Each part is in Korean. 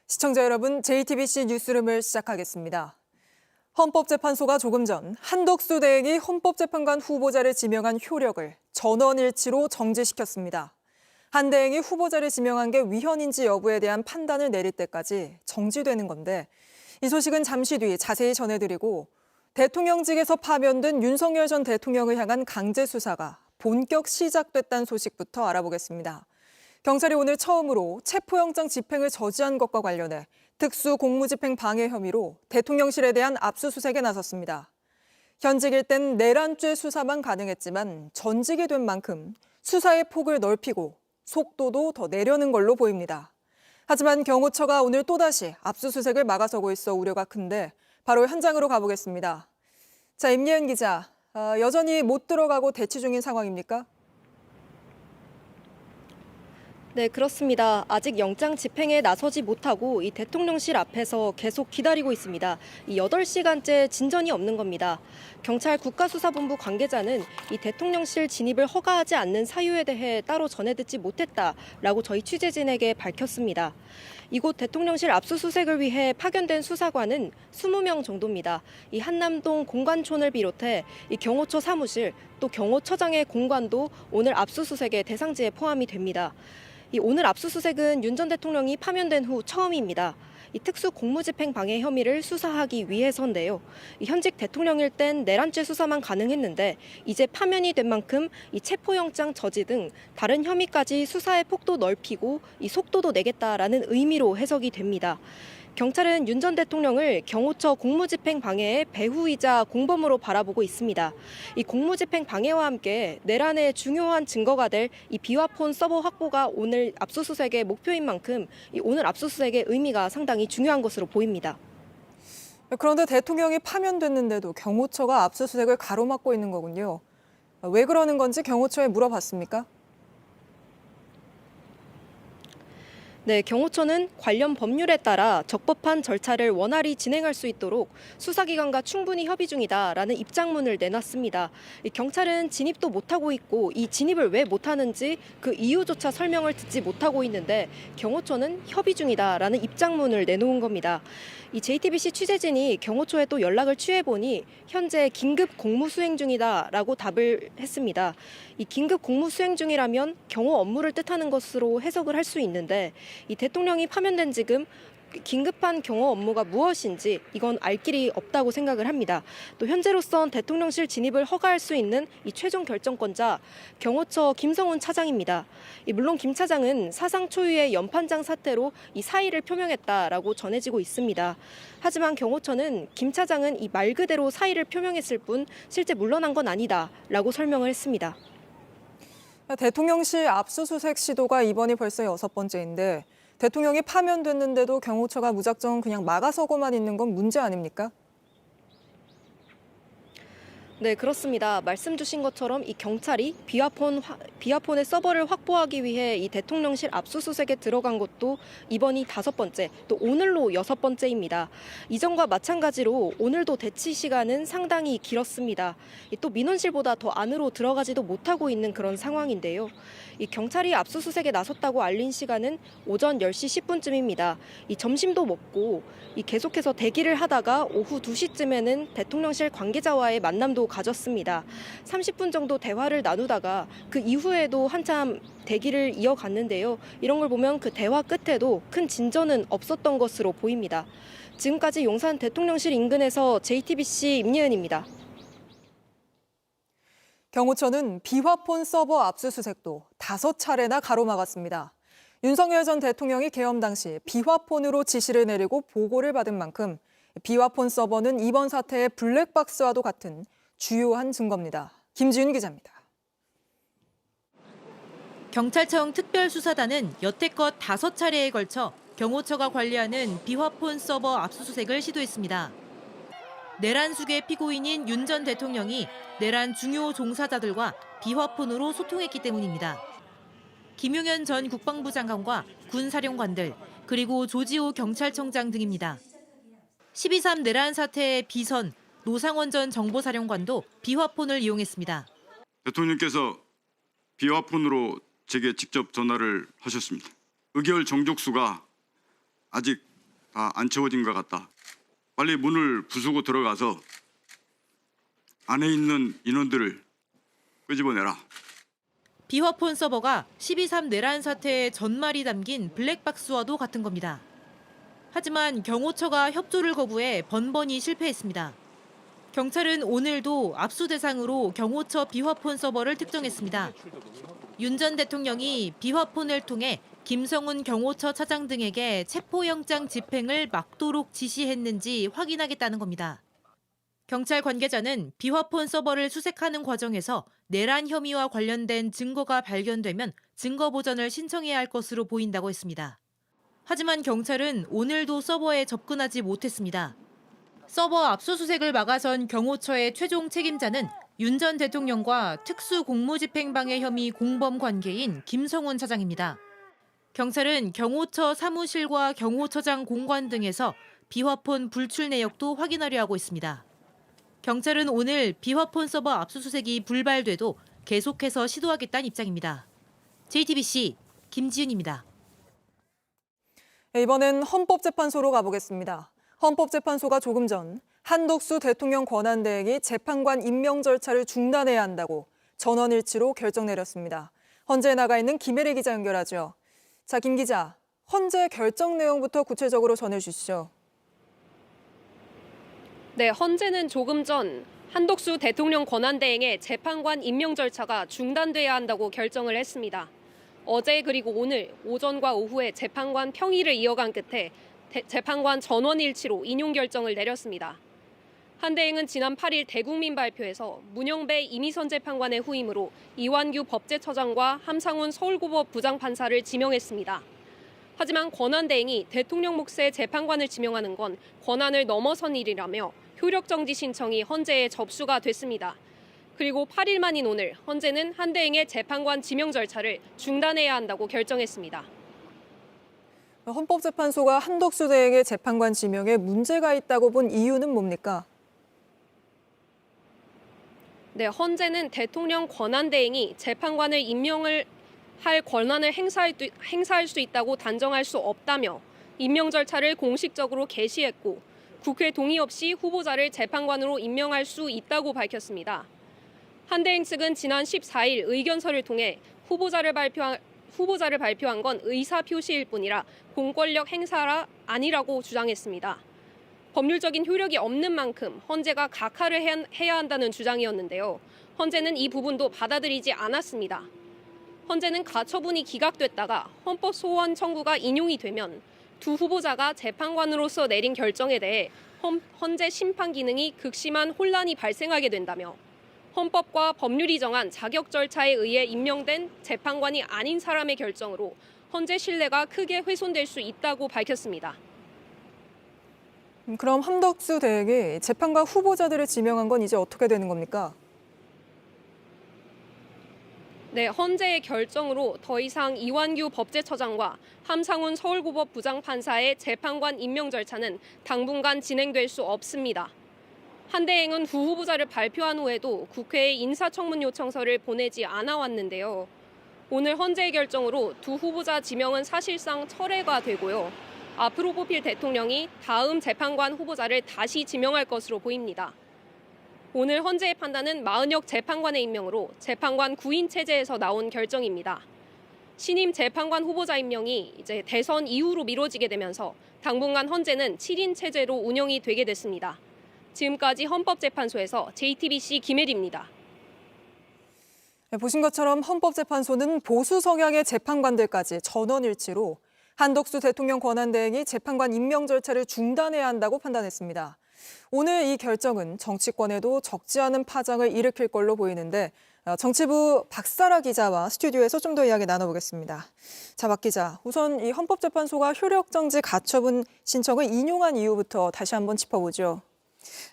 시청자 여러분, JTBC 뉴스룸을 시작하겠습니다. 헌법재판소가 조금 전 한덕수 대행이 헌법재판관 후보자를 지명한 효력을 전원일치로 정지시켰습니다. 한 대행이 후보자를 지명한 게 위헌인지 여부에 대한 판단을 내릴 때까지 정지되는 건데, 이 소식은 잠시 뒤 자세히 전해드리고, 대통령직에서 파면된 윤석열 전 대통령을 향한 강제 수사가 본격 시작됐다는 소식부터 알아보겠습니다. 경찰이 오늘 처음으로 체포영장 집행을 저지한 것과 관련해 특수 공무집행 방해 혐의로 대통령실에 대한 압수수색에 나섰습니다. 현직일 땐 내란죄 수사만 가능했지만 전직이 된 만큼 수사의 폭을 넓히고 속도도 더 내려는 걸로 보입니다. 하지만 경호처가 오늘 또다시 압수수색을 막아서고 있어 우려가 큰데 바로 현장으로 가보겠습니다. 자, 임예은 기자, 여전히 못 들어가고 대치 중인 상황입니까? 네, 그렇습니다. 아직 영장 집행에 나서지 못하고 이 대통령실 앞에서 계속 기다리고 있습니다. 이 8시간째 진전이 없는 겁니다. 경찰 국가수사본부 관계자는 이 대통령실 진입을 허가하지 않는 사유에 대해 따로 전해 듣지 못했다라고 저희 취재진에게 밝혔습니다. 이곳 대통령실 압수수색을 위해 파견된 수사관은 20명 정도입니다. 이 한남동 공관촌을 비롯해 이 경호처 사무실 또 경호처장의 공관도 오늘 압수수색의 대상지에 포함이 됩니다. 오늘 압수수색은 윤 전 대통령이 파면된 후 처음입니다. 이 특수 공무집행 방해 혐의를 수사하기 위해서인데요. 현직 대통령일 땐 내란죄 수사만 가능했는데 이제 파면이 된 만큼 이 체포영장 저지 등 다른 혐의까지 수사의 폭도 넓히고 이 속도도 내겠다라는 의미로 해석이 됩니다. 경찰은 윤 전 대통령을 경호처 공무집행 방해의 배후이자 공범으로 바라보고 있습니다. 이 공무집행 방해와 함께 내란의 중요한 증거가 될 이 비화폰 서버 확보가 오늘 압수수색의 목표인 만큼 이 오늘 압수수색의 의미가 상당히 중요한 것으로 보입니다. 그런데 대통령이 파면됐는데도 경호처가 압수수색을 가로막고 있는 거군요. 왜 그러는 건지 경호처에 물어봤습니까? 네, 경호처는 관련 법률에 따라 적법한 절차를 원활히 진행할 수 있도록 수사기관과 충분히 협의 중이다라는 입장문을 내놨습니다. 경찰은 진입도 못하고 있고 이 진입을 왜 못하는지 그 이유조차 설명을 듣지 못하고 있는데 경호처는 협의 중이다라는 입장문을 내놓은 겁니다. 이 JTBC 취재진이 경호처에 또 연락을 취해보니 현재 긴급 공무 수행 중이다라고 답을 했습니다. 이 긴급 공무 수행 중이라면 경호 업무를 뜻하는 것으로 해석을 할 수 있는데 이 대통령이 파면된 지금 긴급한 경호 업무가 무엇인지 이건 알 길이 없다고 생각을 합니다. 또 현재로선 대통령실 진입을 허가할 수 있는 이 최종 결정권자 경호처 김성훈 차장입니다. 물론 김 차장은 사상 초유의 연판장 사태로 이 사의를 표명했다라고 전해지고 있습니다. 하지만 경호처는 김 차장은 이 말 그대로 사의를 표명했을 뿐 실제 물러난 건 아니다라고 설명을 했습니다. 대통령실 압수수색 시도가 이번이 벌써 6번째인데 대통령이 파면됐는데도 경호처가 무작정 그냥 막아서고만 있는 건 문제 아닙니까? 네, 그렇습니다. 말씀 주신 것처럼 이 경찰이 비화폰의 서버를 확보하기 위해 이 대통령실 압수수색에 들어간 것도 이번이 5번째, 또 오늘로 6번째입니다. 이전과 마찬가지로 오늘도 대치 시간은 상당히 길었습니다. 또 민원실보다 더 안으로 들어가지도 못하고 있는 그런 상황인데요. 이 경찰이 압수수색에 나섰다고 알린 시간은 오전 10시 10분쯤입니다. 이 점심도 먹고 계속해서 대기를 하다가 오후 2시쯤에는 대통령실 관계자와의 만남도 가졌습니다. 30분 정도 대화를 나누다가 그 이후에도 한참 대기를 이어갔는데요. 이런 걸 보면 그 대화 끝에도 큰 진전은 없었던 것으로 보입니다. 지금까지 용산 대통령실 인근에서 JTBC 임예은입니다. 경호처는 비화폰 서버 압수수색도 5차례나 가로막았습니다. 윤석열 전 대통령이 계엄 당시 비화폰으로 지시를 내리고 보고를 받은 만큼 비화폰 서버는 이번 사태의 블랙박스와도 같은 주요한 증거입니다. 김지윤 기자입니다. 경찰청 특별수사단은 여태껏 5차례에 걸쳐 경호처가 관리하는 비화폰 서버 압수수색을 시도했습니다. 내란 수괴 피고인인 윤 전 대통령이 내란 중요 종사자들과 비화폰으로 소통했기 때문입니다. 김용현 전 국방부 장관과 군 사령관들, 그리고 조지호 경찰청장 등입니다. 12.3 내란 사태의 비선, 노상원 전 정보사령관도 비화폰을 이용했습니다. 대통령께서 비화폰으로 제게 직접 전화를 하셨습니다. 의결 정족수가 아직 다 안 채워진 것 같다. 빨리 문을 부수고 들어가서 안에 있는 인원들을 끄집어내라. 비화폰 서버가 12.3 내란 사태의 전말이 담긴 블랙박스와도 같은 겁니다. 하지만 경호처가 협조를 거부해 번번이 실패했습니다. 경찰은 오늘도 압수 대상으로 경호처 비화폰 서버를 특정했습니다. 윤 전 대통령이 비화폰을 통해 김성훈 경호처 차장 등에게 체포영장 집행을 막도록 지시했는지 확인하겠다는 겁니다. 경찰 관계자는 비화폰 서버를 수색하는 과정에서 내란 혐의와 관련된 증거가 발견되면 증거 보전을 신청해야 할 것으로 보인다고 했습니다. 하지만 경찰은 오늘도 서버에 접근하지 못했습니다. 서버 압수수색을 막아선 경호처의 최종 책임자는 윤 전 대통령과 특수공무집행방해 혐의 공범 관계인 김성훈 차장입니다. 경찰은 경호처 사무실과 경호처장 공관 등에서 비화폰 불출 내역도 확인하려 하고 있습니다. 경찰은 오늘 비화폰 서버 압수수색이 불발돼도 계속해서 시도하겠다는 입장입니다. JTBC 김지윤입니다. 이번엔 헌법재판소로 가보겠습니다. 헌법재판소가 조금 전 한덕수 대통령 권한대행이 재판관 임명 절차를 중단해야 한다고 전원일치로 결정 내렸습니다. 헌재에 나가 있는 김혜리 기자 연결하죠. 자, 김 기자, 헌재 결정 내용부터 구체적으로 전해주시죠. 네, 헌재는 조금 전 한덕수 대통령 권한대행의 재판관 임명 절차가 중단돼야 한다고 결정을 했습니다. 어제 그리고 오늘 오전과 오후에 재판관 평의를 이어간 끝에 재판관 전원일치로 인용 결정을 내렸습니다. 한 대행은 지난 8일 대국민 발표에서 문영배 이미선 재판관의 후임으로 이완규 법제처장과 함상훈 서울고법 부장판사를 지명했습니다. 하지만 권한대행이 대통령 몫의 재판관을 지명하는 건 권한을 넘어선 일이라며 효력정지 신청이 헌재에 접수가 됐습니다. 그리고 8일 만인 오늘 헌재는 한 대행의 재판관 지명 절차를 중단해야 한다고 결정했습니다. 헌법재판소가 한덕수 대행의 재판관 지명에 문제가 있다고 본 이유는 뭡니까? 네, 헌재는 대통령 권한대행이 재판관을 임명을 할 권한을 행사할 수 있다고 단정할 수 없다며 임명 절차를 공식적으로 게시했고 국회 동의 없이 후보자를 재판관으로 임명할 수 있다고 밝혔습니다. 한 대행 측은 지난 14일 의견서를 통해 후보자를 발표한 건 의사표시일 뿐이라 공권력 행사라 아니라고 주장했습니다. 법률적인 효력이 없는 만큼 헌재가 각하를 해야 한다는 주장이었는데요. 헌재는 이 부분도 받아들이지 않았습니다. 헌재는 가처분이 기각됐다가 헌법 소원 청구가 인용이 되면 두 후보자가 재판관으로서 내린 결정에 대해 헌재 심판 기능이 극심한 혼란이 발생하게 된다며 헌법과 법률이 정한 자격 절차에 의해 임명된 재판관이 아닌 사람의 결정으로 헌재 신뢰가 크게 훼손될 수 있다고 밝혔습니다. 그럼 한덕수 대행이 재판관 후보자들을 지명한 건 이제 어떻게 되는 겁니까? 네, 헌재의 결정으로 더 이상 이완규 법제처장과 함상훈 서울고법 부장판사의 재판관 임명 절차는 당분간 진행될 수 없습니다. 한 대행은 두 후보자를 발표한 후에도 국회에 인사청문 요청서를 보내지 않아 왔는데요. 오늘 헌재의 결정으로 두 후보자 지명은 사실상 철회가 되고요. 앞으로 뽑힐 대통령이 다음 재판관 후보자를 다시 지명할 것으로 보입니다. 오늘 헌재의 판단은 마은혁 재판관의 임명으로 재판관 구인 체제에서 나온 결정입니다. 신임 재판관 후보자 임명이 이제 대선 이후로 미뤄지게 되면서 당분간 헌재는 7인 체제로 운영이 되게 됐습니다. 지금까지 헌법재판소에서 JTBC 김혜리입니다. 보신 것처럼 헌법재판소는 보수 성향의 재판관들까지 전원일치로 한덕수 대통령 권한대행이 재판관 임명 절차를 중단해야 한다고 판단했습니다. 오늘 이 결정은 정치권에도 적지 않은 파장을 일으킬 걸로 보이는데 정치부 박사라 기자와 스튜디오에서 좀 더 이야기 나눠보겠습니다. 자, 박 기자, 우선 이 헌법재판소가 효력정지 가처분 신청을 인용한 이유부터 다시 한번 짚어보죠.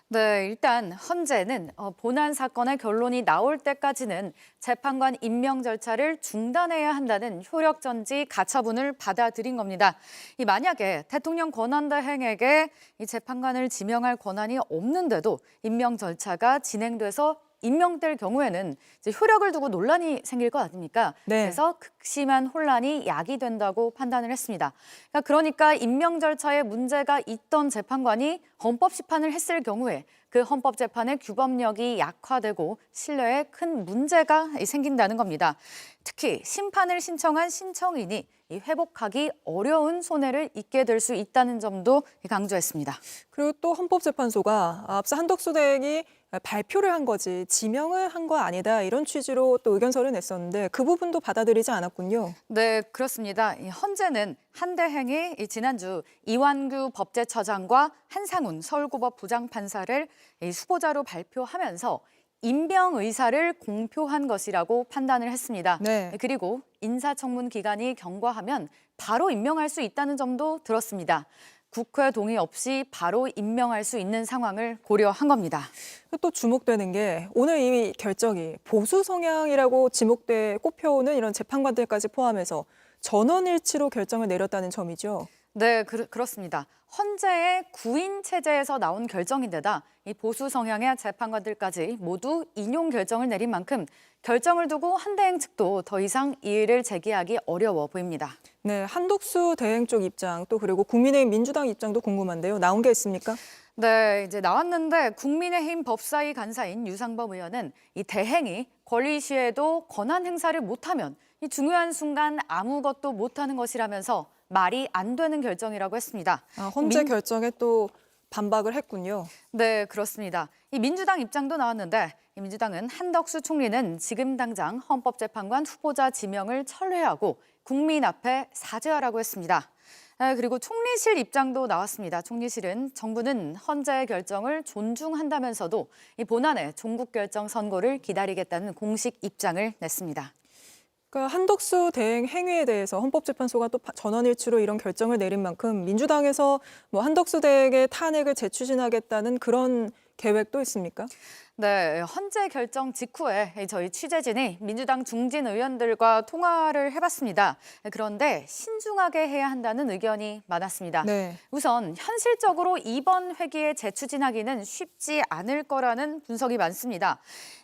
네, 일단 헌재는 본안 사건의 결론이 나올 때까지는 재판관 임명 절차를 중단해야 한다는 효력정지 가처분을 받아들인 겁니다. 만약에 대통령 권한대행에게 이 재판관을 지명할 권한이 없는데도 임명 절차가 진행돼서 임명될 경우에는 이제 효력을 두고 논란이 생길 것 아닙니까? 네. 그래서 극심한 혼란이 야기된다고 판단을 했습니다. 그러니까 임명 절차에 문제가 있던 재판관이 헌법 심판을 했을 경우에 그 헌법재판의 규범력이 약화되고 신뢰에 큰 문제가 생긴다는 겁니다. 특히 심판을 신청한 신청인이 회복하기 어려운 손해를 입게 될 수 있다는 점도 강조했습니다. 그리고 또 헌법재판소가 앞서 한덕수 대행이 발표를 한 거지 지명을 한 거 아니다 이런 취지로 또 의견서를 냈었는데 그 부분도 받아들이지 않았군요. 네, 그렇습니다. 헌재는 한 대행이 지난주 이완규 법제처장과 한상훈 서울고법 부장판사를 후보자로 발표하면서 임명 의사를 공표한 것이라고 판단을 했습니다. 네. 그리고 인사청문 기간이 경과하면 바로 임명할 수 있다는 점도 들었습니다. 국회 동의 없이 바로 임명할 수 있는 상황을 고려한 겁니다. 또 주목되는 게 오늘 이 결정이 보수 성향이라고 꼽혀오는 이런 재판관들까지 포함해서 전원일치로 결정을 내렸다는 점이죠. 네, 그렇습니다. 헌재의 구인 체제에서 나온 결정인데다 이 보수 성향의 재판관들까지 모두 인용 결정을 내린 만큼 결정을 두고 한대행 측도 더 이상 이의를 제기하기 어려워 보입니다. 네, 한덕수 대행 쪽 입장 또 그리고 국민의힘 민주당 입장도 궁금한데요. 나온 게 있습니까? 네, 이제 나왔는데 국민의힘 법사위 간사인 유상범 의원은 이 대행이 권리 시에도 권한 행사를 못하면 이 중요한 순간 아무것도 못하는 것이라면서 말이 안 되는 결정이라고 했습니다. 헌재 결정에 또 반박을 했군요. 네, 그렇습니다. 이 민주당 입장도 나왔는데 이 민주당은 한덕수 총리는 지금 당장 헌법재판관 후보자 지명을 철회하고 국민 앞에 사죄하라고 했습니다. 그리고 총리실 입장도 나왔습니다. 총리실은 정부는 헌재의 결정을 존중한다면서도 이 본안의 종국 결정 선고를 기다리겠다는 공식 입장을 냈습니다. 그러니까 한덕수 대행 행위에 대해서 헌법재판소가 또 전원일치로 이런 결정을 내린 만큼 민주당에서 한덕수 대행의 탄핵을 재추진하겠다는 그런 계획도 있습니까? 네, 헌재 결정 직후에 저희 취재진이 민주당 중진 의원들과 통화를 해봤습니다. 그런데 신중하게 해야 한다는 의견이 많았습니다. 네. 우선 현실적으로 이번 회기에 재추진하기는 쉽지 않을 거라는 분석이 많습니다.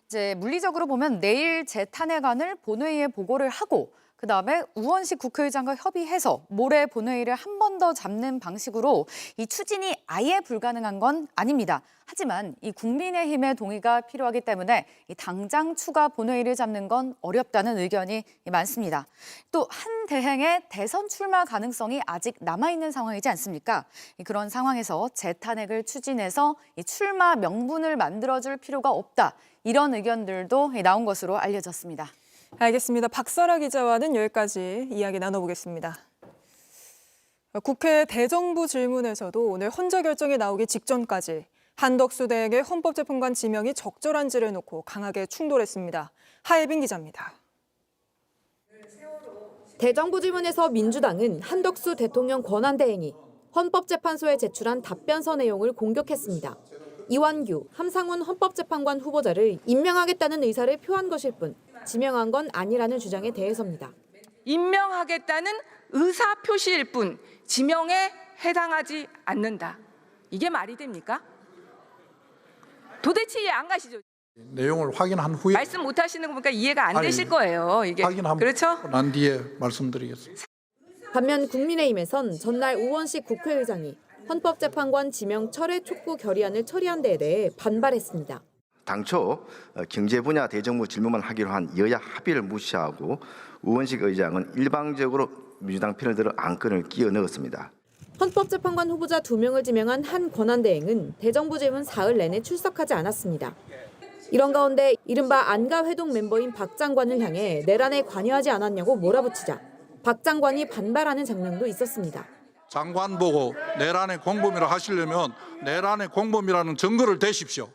이제 물리적으로 보면 내일 재탄핵안을 본회의에 보고를 하고 그다음에 우원식 국회의장과 협의해서 모레 본회의를 한 번 더 잡는 방식으로 이 추진이 아예 불가능한 건 아닙니다. 하지만 이 국민의힘의 동의가 필요하기 때문에 이 당장 추가 본회의를 잡는 건 어렵다는 의견이 많습니다. 또 한 대행의 대선 출마 가능성이 아직 남아있는 상황이지 않습니까? 그런 상황에서 재탄핵을 추진해서 이 출마 명분을 만들어줄 필요가 없다. 이런 의견들도 나온 것으로 알려졌습니다. 알겠습니다. 박설아 기자와는 여기까지 이야기 나눠보겠습니다. 국회 대정부 질문에서도 오늘 헌재 결정이 나오기 직전까지 한덕수 대행의 헌법재판관 지명이 적절한지를 놓고 강하게 충돌했습니다. 하예빈 기자입니다. 대정부 질문에서 민주당은 한덕수 대통령 권한대행이 헌법재판소에 제출한 답변서 내용을 공격했습니다. 이완규, 함상훈 헌법재판관 후보자를 임명하겠다는 의사를 표한 것일 뿐 지명한 건 아니라는 주장에 대해서입니다. 임명하겠다는 의사 표시일 뿐 지명에 해당하지 않는다. 이게 말이 됩니까? 도대체 이해 안 가시죠? 내용을 확인한 후에 말씀 못 하시는 거 보니까 이해가 안 되실 거예요. 이게 그렇죠? 난 뒤에 말씀드리겠습니다. 반면 국민의힘에선 전날 우원식 국회의장이 헌법재판관 지명 철회 촉구 결의안을 처리한 데에 대해 반발했습니다. 당초 경제 분야 대정부 질문만 하기로 한 여야 합의를 무시하고 우원식 의장은 일방적으로 민주당 편을 들어 안건을 끼워 넣었습니다. 헌법재판관 후보자 2명을 지명한 한 권한대행은 대정부 질문 사흘 내내 출석하지 않았습니다. 이런 가운데 이른바 안가회동 멤버인 박 장관을 향해 내란에 관여하지 않았냐고 몰아붙이자 박 장관이 반발하는 장면도 있었습니다. 장관 보고 내란의 공범이라 하시려면 내란의 공범이라는 증거를 대십시오.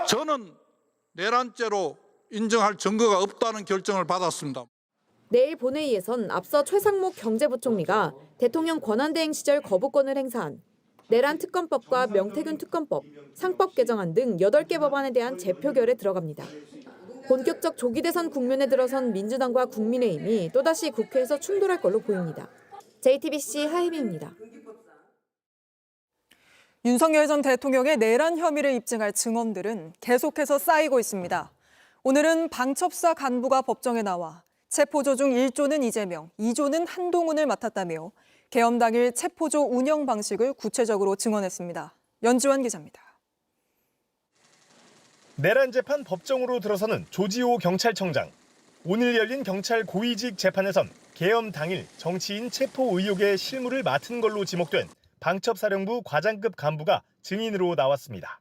저는 내란죄로 인정할 증거가 없다는 결정을 받았습니다. 내일 본회의에선 앞서 최상목 경제부총리가 대통령 권한대행 시절 거부권을 행사한 내란 특검법과 명태균 특검법, 상법 개정안 등 8개 법안에 대한 재표결에 들어갑니다. 본격적 조기 대선 국면에 들어선 민주당과 국민의힘이 또다시 국회에서 충돌할 걸로 보입니다. JTBC 하혜빈입니다. 윤석열 전 대통령의 내란 혐의를 입증할 증언들은 계속해서 쌓이고 있습니다. 오늘은 방첩사 간부가 법정에 나와 체포조 중 1조는 이재명, 2조는 한동훈을 맡았다며 계엄 당일 체포조 운영 방식을 구체적으로 증언했습니다. 연지환 기자입니다. 내란 재판 법정으로 들어서는 조지호 경찰청장. 오늘 열린 경찰 고위직 재판에선 계엄 당일 정치인 체포 의혹의 실무를 맡은 걸로 지목된 방첩사령부 과장급 간부가 증인으로 나왔습니다.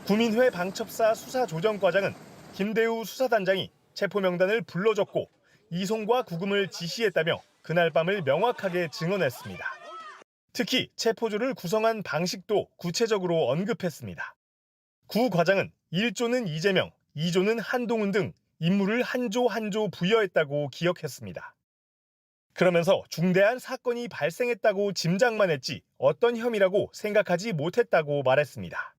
구민회 방첩사 수사조정과장은 김대우 수사단장이 체포 명단을 불러줬고 이송과 구금을 지시했다며 그날 밤을 명확하게 증언했습니다. 특히 체포조를 구성한 방식도 구체적으로 언급했습니다. 구 과장은 1조는 이재명, 2조는 한동훈 등 임무를 한 조 한 조 부여했다고 기억했습니다. 그러면서 중대한 사건이 발생했다고 짐작만 했지 어떤 혐의라고 생각하지 못했다고 말했습니다.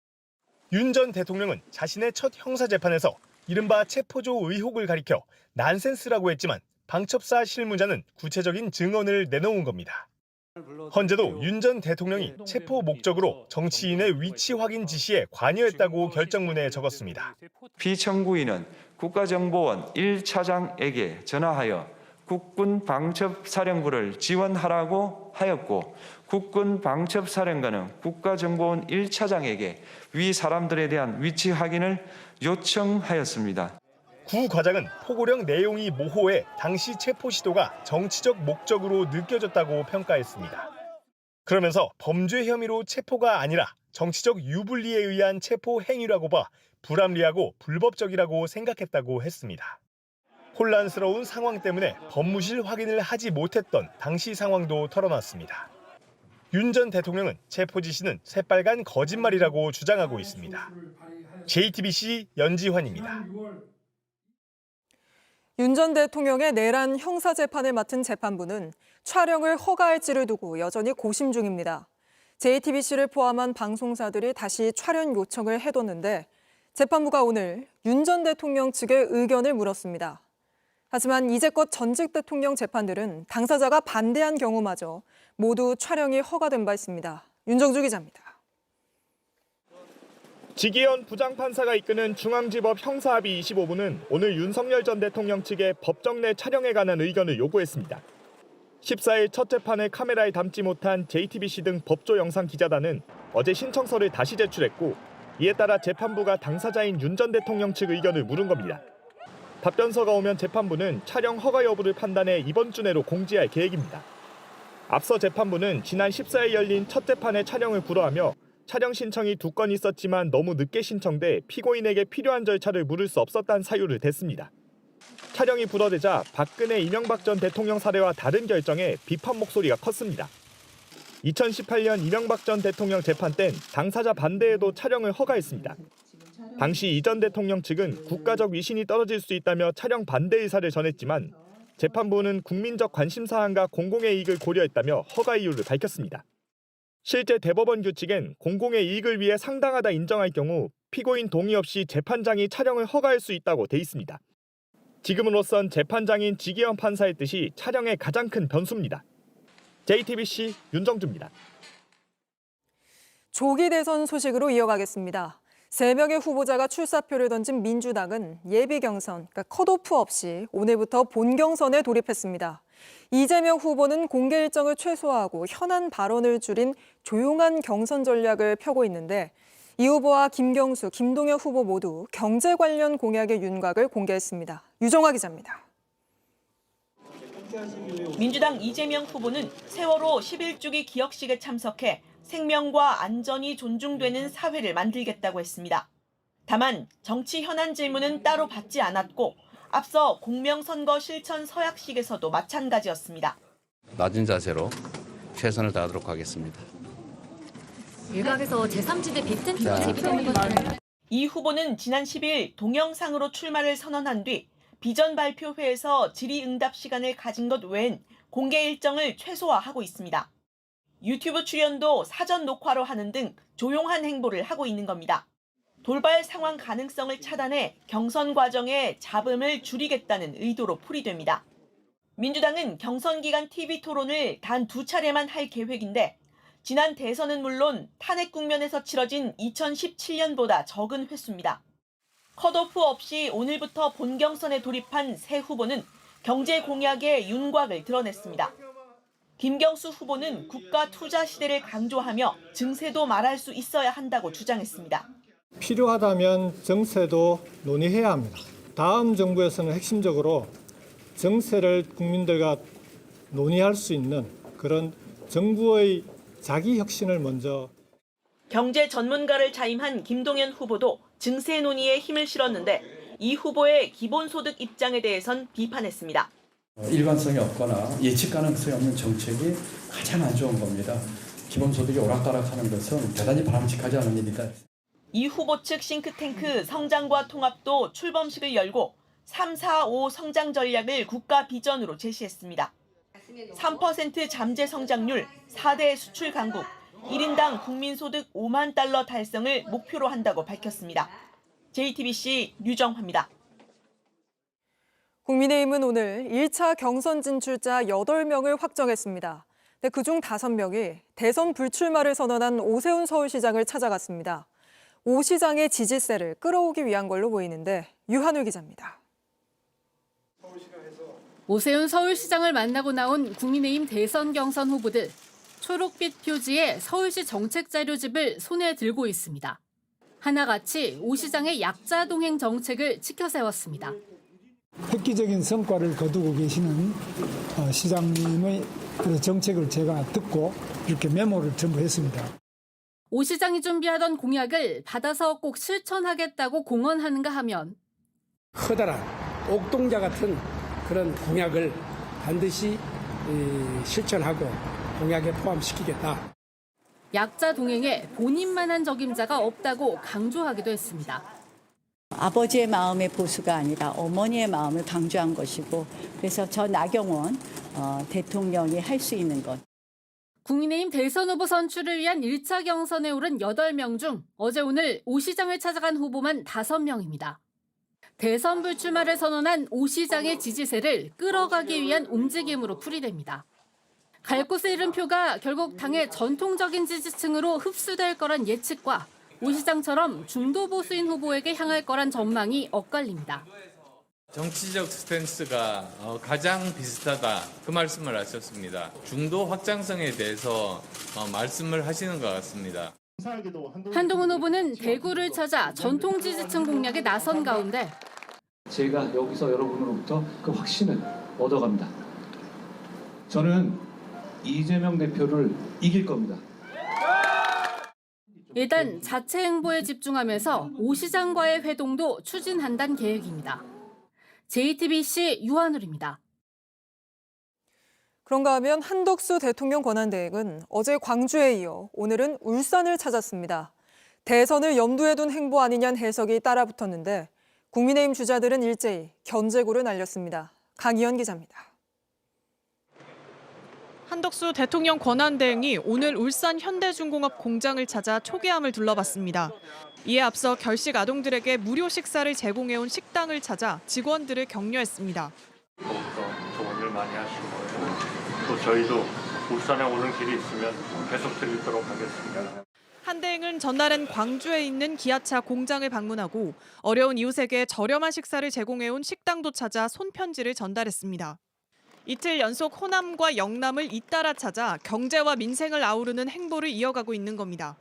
윤 전 대통령은 자신의 첫 형사재판에서 이른바 체포조 의혹을 가리켜 난센스라고 했지만 방첩사 실무자는 구체적인 증언을 내놓은 겁니다. 헌재도 윤 전 대통령이 체포 목적으로 정치인의 위치 확인 지시에 관여했다고 결정문에 적었습니다. 피청구인은 국가정보원 1차장에게 전화하여 국군 방첩사령부를 지원하라고 하였고 국군 방첩사령관은 국가정보원 1차장에게 위 사람들에 대한 위치 확인을 요청하였습니다. 구 과장은 포고령 내용이 모호해 당시 체포 시도가 정치적 목적으로 느껴졌다고 평가했습니다. 그러면서 범죄 혐의로 체포가 아니라 정치적 유불리에 의한 체포 행위라고 봐 불합리하고 불법적이라고 생각했다고 했습니다. 혼란스러운 상황 때문에 법무실 확인을 하지 못했던 당시 상황도 털어놨습니다. 윤 전 대통령은 체포 지시는 새빨간 거짓말이라고 주장하고 있습니다. JTBC 연지환입니다. 윤 전 대통령의 내란 형사재판을 맡은 재판부는 촬영을 허가할지를 두고 여전히 고심 중입니다. JTBC를 포함한 방송사들이 다시 촬영 요청을 해뒀는데 재판부가 오늘 윤 전 대통령 측의 의견을 물었습니다. 하지만 이제껏 전직 대통령 재판들은 당사자가 반대한 경우마저 모두 촬영이 허가된 바 있습니다. 윤정주 기자입니다. 지기현 부장판사가 이끄는 중앙지법 형사합의 25부는 오늘 윤석열 전 대통령 측의 법정 내 촬영에 관한 의견을 요구했습니다. 14일 첫 재판을 카메라에 담지 못한 JTBC 등 법조 영상 기자단은 어제 신청서를 다시 제출했고 이에 따라 재판부가 당사자인 윤 전 대통령 측 의견을 물은 겁니다. 답변서가 오면 재판부는 촬영 허가 여부를 판단해 이번 주 내로 공지할 계획입니다. 앞서 재판부는 지난 14일 열린 첫 재판의 촬영을 불허하며 촬영 신청이 2건 있었지만 너무 늦게 신청돼 피고인에게 필요한 절차를 물을 수 없었다는 사유를 댔습니다. 촬영이 불허되자 박근혜 이명박 전 대통령 사례와 다른 결정에 비판 목소리가 컸습니다. 2018년 이명박 전 대통령 재판 땐 당사자 반대에도 촬영을 허가했습니다. 당시 이 전 대통령 측은 국가적 위신이 떨어질 수 있다며 촬영 반대 의사를 전했지만 재판부는 국민적 관심 사항과 공공의 이익을 고려했다며 허가 이유를 밝혔습니다. 실제 대법원 규칙엔 공공의 이익을 위해 상당하다 인정할 경우 피고인 동의 없이 재판장이 촬영을 허가할 수 있다고 돼 있습니다. 지금으로선 재판장인 지기현 판사의 뜻이 촬영의 가장 큰 변수입니다. JTBC 윤정주입니다. 조기 대선 소식으로 이어가겠습니다. 3명의 후보자가 출사표를 던진 민주당은 예비 경선, 그러니까 컷오프 없이 오늘부터 본경선에 돌입했습니다. 이재명 후보는 공개 일정을 최소화하고 현안 발언을 줄인 조용한 경선 전략을 펴고 있는데 이 후보와 김경수, 김동연 후보 모두 경제 관련 공약의 윤곽을 공개했습니다. 유정화 기자입니다. 민주당 이재명 후보는 세월호 11주기 기억식에 참석해 생명과 안전이 존중되는 사회를 만들겠다고 했습니다. 다만 정치 현안 질문은 따로 받지 않았고 앞서 공명선거 실천 서약식에서도 마찬가지였습니다. 낮은 자세로 최선을 다하도록 하겠습니다. 일각에서 제3지대 비슷한 비판이 제기되는 것은 이 후보는 지난 10일 동영상으로 출마를 선언한 뒤 비전 발표회에서 질의응답 시간을 가진 것 외엔 공개 일정을 최소화하고 있습니다. 유튜브 출연도 사전 녹화로 하는 등 조용한 행보를 하고 있는 겁니다. 돌발 상황 가능성을 차단해 경선 과정에 잡음을 줄이겠다는 의도로 풀이됩니다. 민주당은 경선 기간 TV 토론을 단 2차례만 할 계획인데 지난 대선은 물론 탄핵 국면에서 치러진 2017년보다 적은 횟수입니다. 컷오프 없이 오늘부터 본경선에 돌입한 새 후보는 경제 공약의 윤곽을 드러냈습니다. 김경수 후보는 국가 투자 시대를 강조하며 증세도 말할 수 있어야 한다고 주장했습니다. 필요하다면 정세도 논의해야 합니다. 다음 정부에서는 핵심적으로 정세를 국민들과 논의할 수 있는 그런 정부의 자기 혁신을 먼저. 경제 전문가를 자임한 김동연 후보도 증세 논의에 힘을 실었는데 이 후보의 기본소득 입장에 대해선 비판했습니다. 일관성이 없거나 예측 가능성이 없는 정책이 가장 안 좋은 겁니다. 기본소득이 오락가락하는 것은 대단히 바람직하지 않은 일이다. 이 후보 측 싱크탱크 성장과 통합도 출범식을 열고 3, 4, 5 성장 전략을 국가 비전으로 제시했습니다. 3% 잠재 성장률, 4대 수출 강국, 1인당 국민소득 5만 달러 달성을 목표로 한다고 밝혔습니다. JTBC 류정화입니다. 국민의힘은 오늘 1차 경선 진출자 8명을 확정했습니다. 그중 5명이 대선 불출마를 선언한 오세훈 서울시장을 찾아갔습니다. 오 시장의 지지세를 끌어오기 위한 걸로 보이는데 유한울 기자입니다. 오세훈 서울시장을 만나고 나온 국민의힘 대선 경선 후보들. 초록빛 표지에 서울시 정책 자료집을 손에 들고 있습니다. 하나같이 오 시장의 약자 동행 정책을 치켜 세웠습니다. 획기적인 성과를 거두고 계시는 시장님의 정책을 제가 듣고 이렇게 메모를 전부 했습니다. 오 시장이 준비하던 공약을 받아서 꼭 실천하겠다고 공언하는가 하면 커다란 옥동자 같은 그런 공약을 반드시 실천하고 공약에 포함시키겠다. 약자 동행에 본인만한 적임자가 없다고 강조하기도 했습니다. 아버지의 마음의 보수가 아니라 어머니의 마음을 강조한 것이고 그래서 저 나경원 대통령이 할 수 있는 것. 국민의힘 대선 후보 선출을 위한 1차 경선에 오른 8명 중 어제 오늘 오 시장을 찾아간 후보만 5명입니다. 대선 불출마를 선언한 오 시장의 지지세를 끌어가기 위한 움직임으로 풀이됩니다. 갈 곳을 잃은 표가 결국 당의 전통적인 지지층으로 흡수될 거란 예측과 오 시장처럼 중도 보수인 후보에게 향할 거란 전망이 엇갈립니다. 정치적 스탠스가 가장 비슷하다 그 말씀을 하셨습니다. 중도 확장성에 대해서 말씀을 하시는 것 같습니다. 한동훈 후보는 대구를 찾아 전통 지지층 공략에 나선 가운데 제가 여기서 여러분으로부터 그 확신을 얻어갑니다. 저는 이재명 대표를 이길 겁니다. 일단 자체 행보에 집중하면서 오 시장과의 회동도 추진한다는 계획입니다. JTBC 유한울입니다. 그런가 하면 한덕수 대통령 권한대행은 어제 광주에 이어 오늘은 울산을 찾았습니다. 대선을 염두에 둔 행보 아니냐는 해석이 따라붙었는데 국민의힘 주자들은 일제히 견제구를 날렸습니다. 강희연 기자입니다. 한덕수 대통령 권한대행이 오늘 울산 현대중공업 공장을 찾아 초기함을 둘러봤습니다. 이에 앞서 결식 아동들에게 무료 식사를 제공해온 식당을 찾아 직원들을 격려했습니다. 좋은 일 많이 하시고 또 저희도 울산에 오는 길이 있으면 계속 드리도록 하겠습니다. 한 대행은 전날엔 광주에 있는 기아차 공장을 방문하고 어려운 이웃에게 저렴한 식사를 제공해온 식당도 찾아 손편지를 전달했습니다. 이틀 연속 호남과 영남을 잇따라 찾아 경제와 민생을 아우르는 행보를 이어가고 있는 겁니다.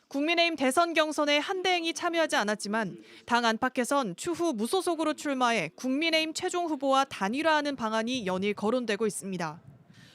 국민의힘 대선 경선에 한 대행이 참여하지 않았지만 당 안팎에선 추후 무소속으로 출마해 국민의힘 최종 후보와 단일화하는 방안이 연일 거론되고 있습니다.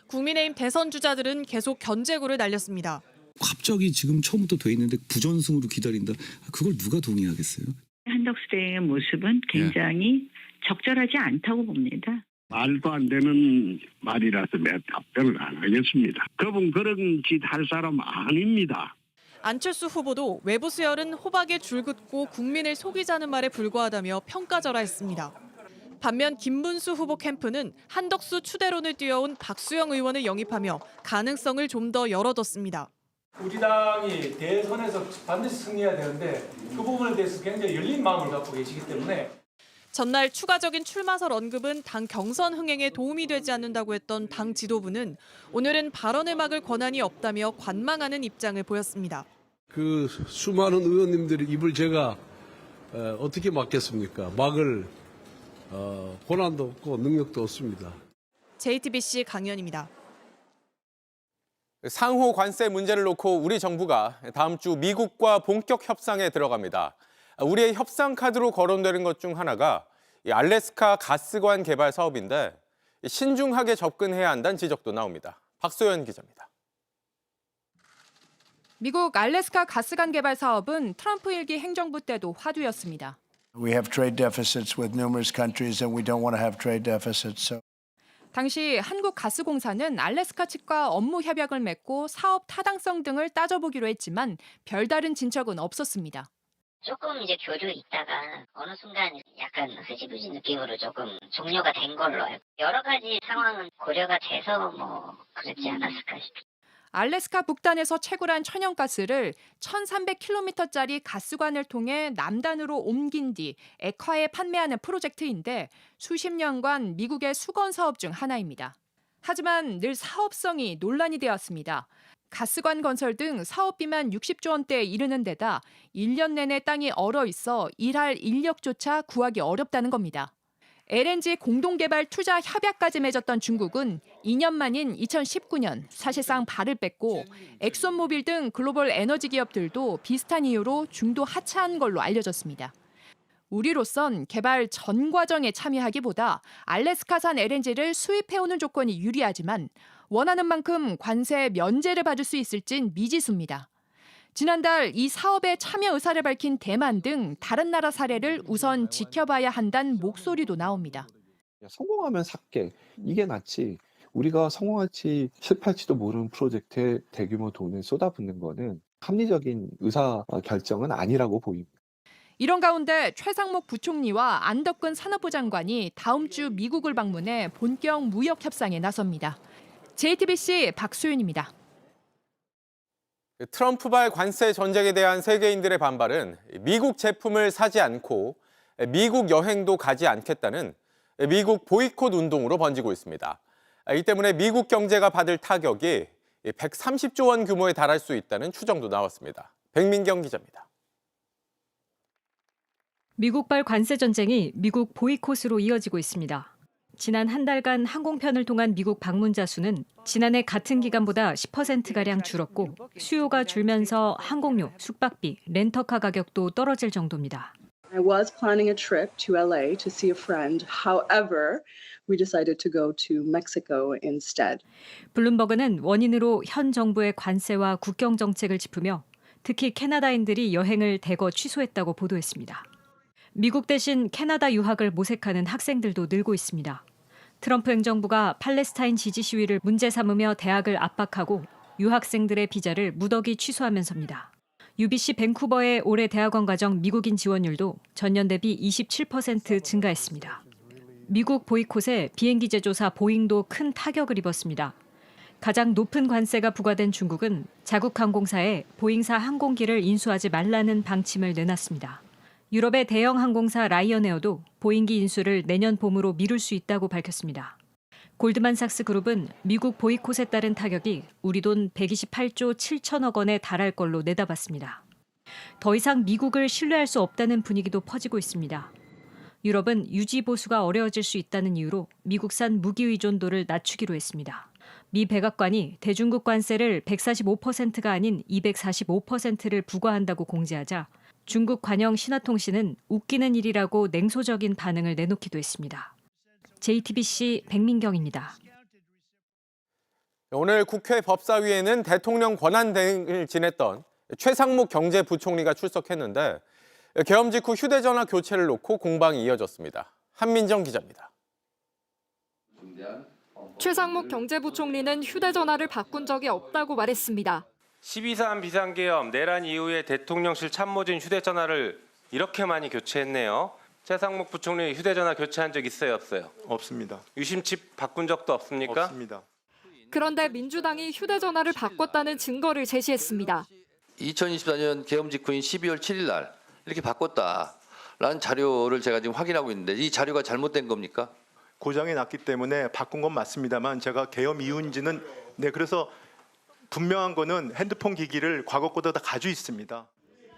국민의힘 대선 주자들은 계속 견제구를 날렸습니다. 갑자기 지금 처음부터 돼 있는데 부전승으로 기다린다. 그걸 누가 동의하겠어요? 한덕수 대행의 모습은 굉장히 적절하지 않다고 봅니다. 말도 안 되는 말이라서 내가 답변을 안 하겠습니다. 그분 그런 짓 할 사람 아닙니다. 안철수 후보도 외부 수혈은 호박에 줄긋고 국민을 속이자는 말에 불과하다며 평가절하했습니다. 반면 김문수 후보 캠프는 한덕수 추대론을 띄워온 박수영 의원을 영입하며 가능성을 좀 더 열어뒀습니다. 우리 당이 대선에서 반드시 승리해야 되는데 그 부분에 대해서 굉장히 열린 마음을 갖고 계시기 때문에 전날 추가적인 출마설 언급은 당 경선 흥행에 도움이 되지 않는다고 했던 당 지도부는 오늘은 발언을 막을 권한이 없다며 관망하는 입장을 보였습니다. 그 수많은 의원님들의 입을 제가 어떻게 막겠습니까? 막을 권한도 없고 능력도 없습니다. JTBC 강연입니다. 상호 관세 문제를 놓고 우리 정부가 다음 주 미국과 본격 협상에 들어갑니다. 우리의 협상 카드로 거론되는 것 중 하나가 이 알래스카 가스관 개발 사업인데 신중하게 접근해야 한다는 지적도 나옵니다. 박소연 기자입니다. 미국 알래스카 가스관 개발 사업은 트럼프 일기 행정부 때도 화두였습니다. We have trade deficits with numerous countries and we don't want to have trade deficits. So 당시 한국가스공사는 알래스카 측과 업무 협약을 맺고 사업 타당성 등을 따져보기로 했지만 별다른 진척은 없었습니다. 조금 이제 교류에 있다가 어느 순간 약간 흐지부지 느낌으로 조금 종료가 된 걸로 알고 여러 가지 상황은 고려가 돼서 뭐 그랬지 않았을까 싶습니다. 알래스카 북단에서 채굴한 천연가스를 1,300km짜리 가스관을 통해 남단으로 옮긴 뒤 액화에 판매하는 프로젝트인데 수십 년간 미국의 수건 사업 중 하나입니다. 하지만 늘 사업성이 논란이 되었습니다. 가스관 건설 등 사업비만 60조 원대에 이르는 데다 1년 내내 땅이 얼어 있어 일할 인력조차 구하기 어렵다는 겁니다. LNG 공동개발 투자 협약까지 맺었던 중국은 2년 만인 2019년 사실상 발을 뺐고 엑손모빌 등 글로벌 에너지 기업들도 비슷한 이유로 중도 하차한 걸로 알려졌습니다. 우리로선 개발 전 과정에 참여하기보다 알래스카산 LNG를 수입해오는 조건이 유리하지만 원하는 만큼 관세 면제를 받을 수 있을진 미지수입니다. 지난달 이 사업에 참여 의사를 밝힌 대만 등 다른 나라 사례를 우선 지켜봐야 한다는 목소리도 나옵니다. 성공하면 삭게 이게 낫지 우리가 성공할지 실패할지도 모르는 프로젝트에 대규모 돈을 쏟아붓는 거는 합리적인 의사 결정은 아니라고 보입니다. 이런 가운데 최상목 부총리와 안덕근 산업부 장관이 다음 주 미국을 방문해 본격 무역 협상에 나섭니다. JTBC 박소윤입니다. 트럼프발 관세 전쟁에 대한 세계인들의 반발은 미국 제품을 사지 않고 미국 여행도 가지 않겠다는 미국 보이콧 운동으로 번지고 있습니다. 이 때문에 미국 경제가 받을 타격이 130조 원 규모에 달할 수 있다는 추정도 나왔습니다. 백민경 기자입니다. 미국발 관세 전쟁이 미국 보이콧으로 이어지고 있습니다. 지난 한 달간 항공편을 통한 미국 방문자 수는 지난해 같은 기간보다 10%가량 줄었고 수요가 줄면서 항공료, 숙박비, 렌터카 가격도 떨어질 정도입니다. I was planning a trip to LA to see a friend. However, we decided to go to Mexico instead. 블룸버그는 원인으로 현 정부의 관세와 국경 정책을 짚으며 특히 캐나다인들이 여행을 대거 취소했다고 보도했습니다. 미국 대신 캐나다 유학을 모색하는 학생들도 늘고 있습니다. 트럼프 행정부가 팔레스타인 지지 시위를 문제 삼으며 대학을 압박하고 유학생들의 비자를 무더기 취소하면서입니다. UBC 밴쿠버의 올해 대학원 과정 미국인 지원율도 전년 대비 27% 증가했습니다. 미국 보이콧에 비행기 제조사 보잉도 큰 타격을 입었습니다. 가장 높은 관세가 부과된 중국은 자국 항공사에 보잉사 항공기를 인수하지 말라는 방침을 내놨습니다. 유럽의 대형 항공사 라이언에어도 보잉기 인수를 내년 봄으로 미룰 수 있다고 밝혔습니다. 골드만삭스 그룹은 미국 보이콧에 따른 타격이 우리 돈 128조 7천억 원에 달할 걸로 내다봤습니다. 더 이상 미국을 신뢰할 수 없다는 분위기도 퍼지고 있습니다. 유럽은 유지 보수가 어려워질 수 있다는 이유로 미국산 무기 의존도를 낮추기로 했습니다. 미 백악관이 대중국 관세를 145%가 아닌 245%를 부과한다고 공지하자 중국 관영 신화통신은 웃기는 일이라고 냉소적인 반응을 내놓기도 했습니다. JTBC 백민경입니다. 오늘 국회 법사위에는 대통령 권한대행을 지냈던 최상목 경제부총리가 출석했는데 계엄 직후 휴대전화 교체를 놓고 공방이 이어졌습니다. 한민정 기자입니다. 최상목 경제부총리는 휴대전화를 바꾼 적이 없다고 말했습니다. 12.3 비상계엄 내란 이후에 대통령실 참모진 휴대전화를 이렇게 많이 교체했네요. 최상목 부총리 휴대전화 교체한 적 있어요, 없어요? 없습니다. 유심칩 바꾼 적도 없습니까? 없습니다. 그런데 민주당이 휴대전화를 바꿨다는 증거를 제시했습니다. 2024년 계엄 직후인 12월 7일 날 이렇게 바꿨다라는 자료를 제가 지금 확인하고 있는데 이 자료가 잘못된 겁니까? 고장이 났기 때문에 바꾼 건 맞습니다만 제가 계엄 이후인지는 그래서 분명한 거는 핸드폰 기기를 과거 거보다 다 가지고 있습니다.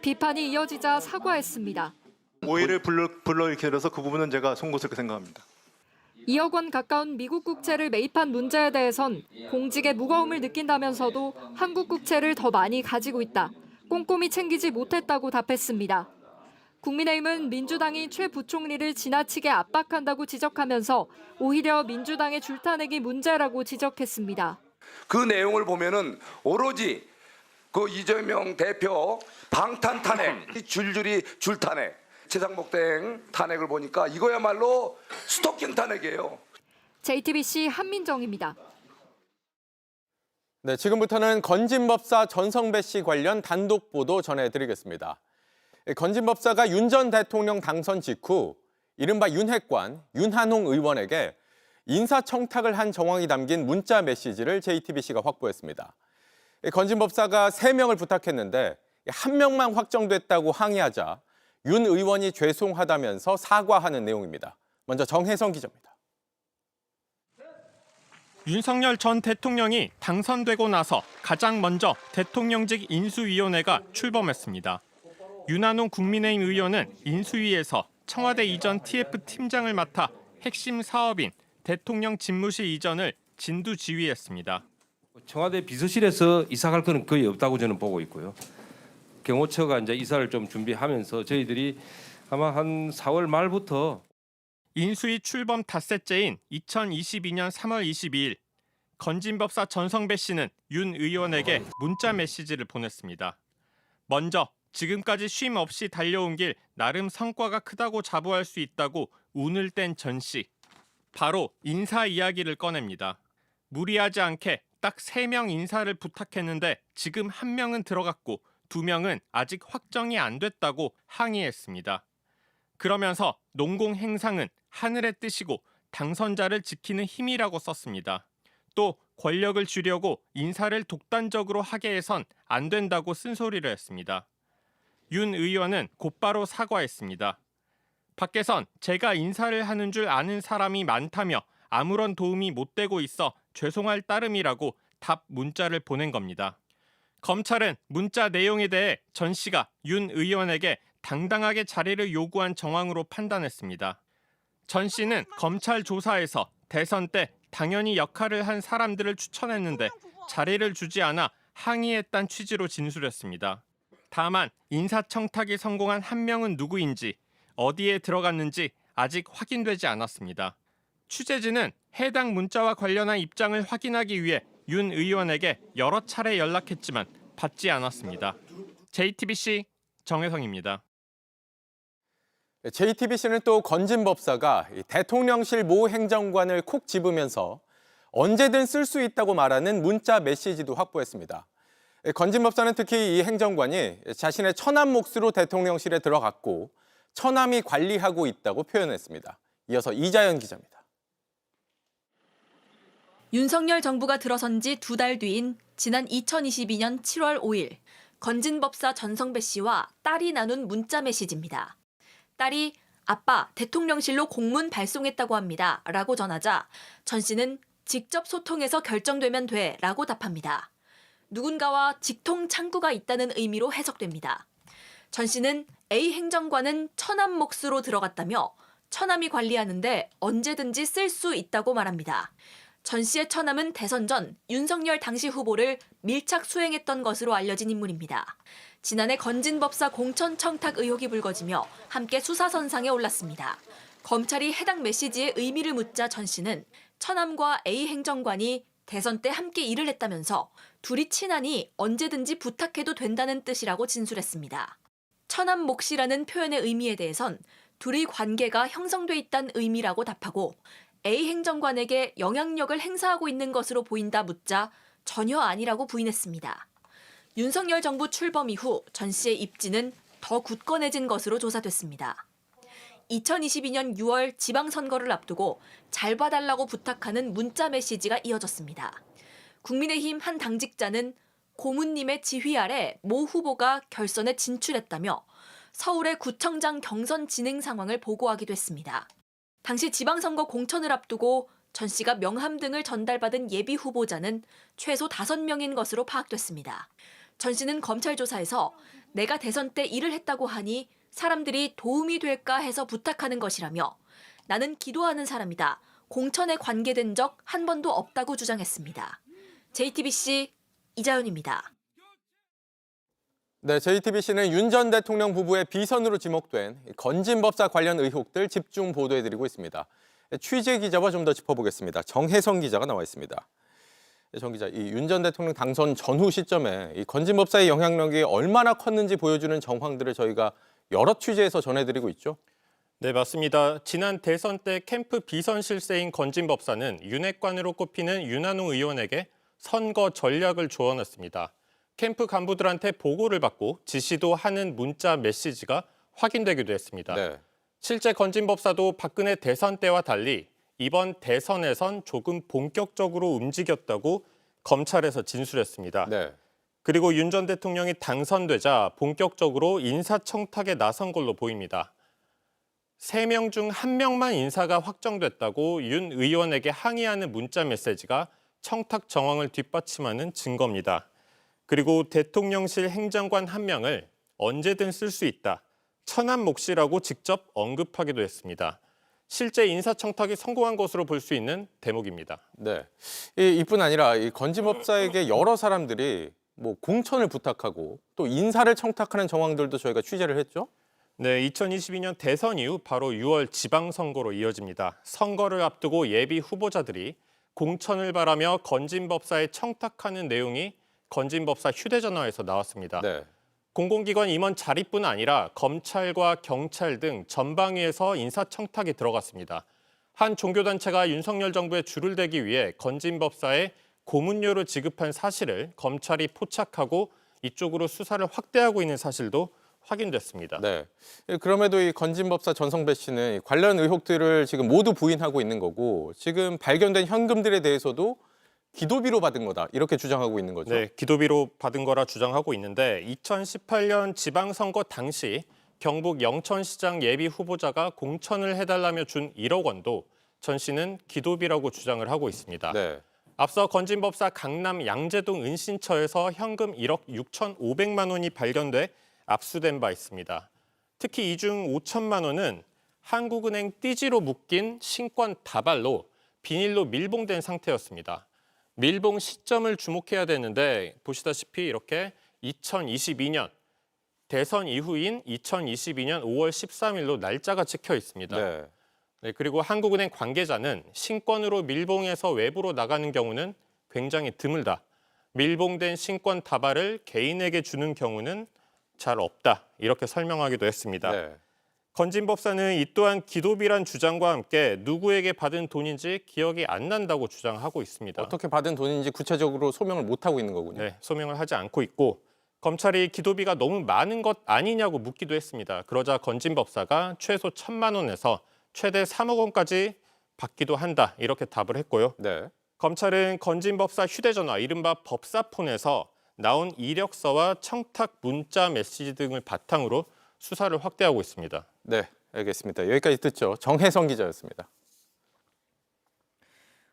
비판이 이어지자 사과했습니다. 오해를 불러일으켜 들어서 그 부분은 제가 송구스럽게 생각합니다. 2억 원 가까운 미국 국채를 매입한 문제에 대해선 공직의 무거움을 느낀다면서도 한국 국채를 더 많이 가지고 있다. 꼼꼼히 챙기지 못했다고 답했습니다. 국민의힘은 민주당이 최 부총리를 지나치게 압박한다고 지적하면서 오히려 민주당의 줄타내기 문제라고 지적했습니다. 그 내용을 보면은 오로지 그 이재명 대표 방탄 탄핵, 줄줄이 줄탄핵, 최상목 대행 탄핵을 보니까 이거야말로 스토킹 탄핵이에요. JTBC 한민정입니다. 네, 지금부터는 건진법사 전성배 씨 관련 단독 보도 전해드리겠습니다. 건진법사가 윤 전 대통령 당선 직후 이른바 윤핵관 윤한홍 의원에게 인사청탁을 한 정황이 담긴 문자 메시지를 JTBC가 확보했습니다. 건진법사가 3명을 부탁했는데 1명만 확정됐다고 항의하자 윤 의원이 죄송하다면서 사과하는 내용입니다. 먼저 정혜성 기자입니다. 윤석열 전 대통령이 당선되고 나서 가장 먼저 대통령직 인수위원회가 출범했습니다. 윤한홍 국민의힘 의원은 인수위에서 청와대 이전 TF팀장을 맡아 핵심 사업인 대통령 집무실 이전을 진두지휘했습니다. 청와대 비서실에서 이사갈 거는 거의 없다고 저는 보고 있고요. 경호처가 이제 이사를 좀 준비하면서 저희들이 아마 한 4월 말부터 인수위 출범 닷새째인 2022년 3월 22일 건진법사 전성배 씨는 윤 의원에게 문자 메시지를 보냈습니다. 먼저 지금까지 쉼 없이 달려온 길 나름 성과가 크다고 자부할 수 있다고 운을 뗀 전 씨. 바로 인사 이야기를 꺼냅니다. 무리하지 않게 딱 3명 인사를 부탁했는데 지금 1명은 들어갔고 2명은 아직 확정이 안 됐다고 항의했습니다. 그러면서 농공 행상은 하늘의 뜻이고 당선자를 지키는 힘이라고 썼습니다. 또 권력을 주려고 인사를 독단적으로 하게 해선 안 된다고 쓴소리를 했습니다. 윤 의원은 곧바로 사과했습니다. 밖에선 제가 인사를 하는 줄 아는 사람이 많다며 아무런 도움이 못 되고 있어 죄송할 따름이라고 답 문자를 보낸 겁니다. 검찰은 문자 내용에 대해 전 씨가 윤 의원에게 당당하게 자리를 요구한 정황으로 판단했습니다. 전 씨는 검찰 조사에서 대선 때 당연히 역할을 한 사람들을 추천했는데 자리를 주지 않아 항의했다는 취지로 진술했습니다. 다만 인사청탁이 성공한 1명은 누구인지 어디에 들어갔는지 아직 확인되지 않았습니다. 취재진은 해당 문자와 관련한 입장을 확인하기 위해 윤 의원에게 여러 차례 연락했지만 받지 않았습니다. JTBC 정혜성입니다. JTBC는 또 건진법사가 대통령실 모 행정관을 콕 집으면서 언제든 쓸 수 있다고 말하는 문자 메시지도 확보했습니다. 건진법사는 특히 이 행정관이 자신의 처남 몫으로 대통령실에 들어갔고 처남이 관리하고 있다고 표현했습니다. 이어서 이자연 기자입니다. 윤석열 정부가 들어선 지 2달 뒤인 지난 2022년 7월 5일 건진법사 전성배 씨와 딸이 나눈 문자 메시지입니다. 딸이 아빠 대통령실로 공문 발송했다고 합니다. 라고 전하자 전 씨는 직접 소통해서 결정되면 돼 라고 답합니다. 누군가와 직통 창구가 있다는 의미로 해석됩니다. 전 씨는 A 행정관은 처남 몫으로 들어갔다며 처남이 관리하는데 언제든지 쓸 수 있다고 말합니다. 전 씨의 처남은 대선 전 윤석열 당시 후보를 밀착 수행했던 것으로 알려진 인물입니다. 지난해 건진법사 공천 청탁 의혹이 불거지며 함께 수사선상에 올랐습니다. 검찰이 해당 메시지의 의미를 묻자 전 씨는 처남과 A 행정관이 대선 때 함께 일을 했다면서 둘이 친하니 언제든지 부탁해도 된다는 뜻이라고 진술했습니다. 처남 몫이라는 표현의 의미에 대해선 둘의 관계가 형성돼 있다는 의미라고 답하고 A 행정관에게 영향력을 행사하고 있는 것으로 보인다 묻자 전혀 아니라고 부인했습니다. 윤석열 정부 출범 이후 전 씨의 입지는 더 굳건해진 것으로 조사됐습니다. 2022년 6월 지방선거를 앞두고 잘 봐달라고 부탁하는 문자 메시지가 이어졌습니다. 국민의힘 한 당직자는 고문님의 지휘 아래 모 후보가 결선에 진출했다며 서울의 구청장 경선 진행 상황을 보고하기도 했습니다. 당시 지방선거 공천을 앞두고 전 씨가 명함 등을 전달받은 예비 후보자는 최소 5명인 것으로 파악됐습니다. 전 씨는 검찰 조사에서 내가 대선 때 일을 했다고 하니 사람들이 도움이 될까 해서 부탁하는 것이라며 나는 기도하는 사람이다. 공천에 관계된 적 한 번도 없다고 주장했습니다. JTBC 이자연입니다. 네, JTBC는 윤 전 대통령 부부의 비선으로 지목된 건진법사 관련 의혹들 집중 보도해드리고 있습니다. 취재 기자와 좀 더 짚어보겠습니다. 정혜성 기자가 나와 있습니다. 정 기자, 이 윤 전 대통령 당선 전후 시점에 이 건진법사의 영향력이 얼마나 컸는지 보여주는 정황들을 저희가 여러 취재에서 전해드리고 있죠. 네, 맞습니다. 지난 대선 때 캠프 비선 실세인 건진법사는 윤핵관으로 꼽히는 윤한홍 의원에게 선거 전략을 조언했습니다. 캠프 간부들한테 보고를 받고 지시도 하는 문자 메시지가 확인되기도 했습니다. 네. 실제 건진법사도 박근혜 대선 때와 달리 이번 대선에선 조금 본격적으로 움직였다고 검찰에서 진술했습니다. 네. 그리고 윤 전 대통령이 당선되자 본격적으로 인사청탁에 나선 걸로 보입니다. 3명 중 1명만 인사가 확정됐다고 윤 의원에게 항의하는 문자 메시지가 청탁 정황을 뒷받침하는 증거입니다. 그리고 대통령실 행정관 1명을 언제든 쓸 수 있다. 천한 몫이라고 직접 언급하기도 했습니다. 실제 인사청탁이 성공한 것으로 볼 수 있는 대목입니다. 네, 이뿐 아니라 이 건진법사에게 여러 사람들이 뭐 공천을 부탁하고 또 인사를 청탁하는 정황들도 저희가 취재를 했죠. 네, 2022년 대선 이후 바로 6월 지방선거로 이어집니다. 선거를 앞두고 예비 후보자들이 공천을 바라며 건진법사에 청탁하는 내용이 건진법사 휴대전화에서 나왔습니다. 네. 공공기관 임원 자리뿐 아니라 검찰과 경찰 등 전방위에서 인사청탁이 들어갔습니다. 한 종교단체가 윤석열 정부에 줄을 대기 위해 건진법사에 고문료를 지급한 사실을 검찰이 포착하고 이쪽으로 수사를 확대하고 있는 사실도 확인됐습니다. 네. 그럼에도 이 건진법사 전성배 씨는 관련 의혹들을 지금 모두 부인하고 있는 거고 지금 발견된 현금들에 대해서도 기도비로 받은 거다 이렇게 주장하고 있는 거죠. 네, 기도비로 받은 거라 주장하고 있는데 2018년 지방선거 당시 경북 영천시장 예비 후보자가 공천을 해달라며 준 1억 원도 전 씨는 기도비라고 주장을 하고 있습니다. 네. 앞서 건진법사 강남 양재동 은신처에서 현금 1억 6,500만 원이 발견돼 압수된 바 있습니다. 특히 이 중 5천만 원은 한국은행 띠지로 묶인 신권 다발로 비닐로 밀봉된 상태였습니다. 밀봉 시점을 주목해야 되는데 보시다시피 이렇게 2022년 대선 이후인 2022년 5월 13일로 날짜가 찍혀 있습니다. 네. 네, 그리고 한국은행 관계자는 신권으로 밀봉해서 외부로 나가는 경우는 굉장히 드물다. 밀봉된 신권 다발을 개인에게 주는 경우는 잘 없다. 이렇게 설명하기도 했습니다. 네. 건진법사는 이 또한 기도비란 주장과 함께 누구에게 받은 돈인지 기억이 안 난다고 주장하고 있습니다. 어떻게 받은 돈인지 구체적으로 소명을 못 하고 있는 거군요. 네, 소명을 하지 않고 있고 검찰이 기도비가 너무 많은 것 아니냐고 묻기도 했습니다. 그러자 건진법사가 최소 1,000만 원에서 최대 3억 원까지 받기도 한다. 이렇게 답을 했고요. 네. 검찰은 건진법사 휴대전화, 이른바 법사폰에서 나온 이력서와 청탁 문자 메시지 등을 바탕으로 수사를 확대하고 있습니다. 네, 알겠습니다. 여기까지 듣죠. 정혜성 기자였습니다.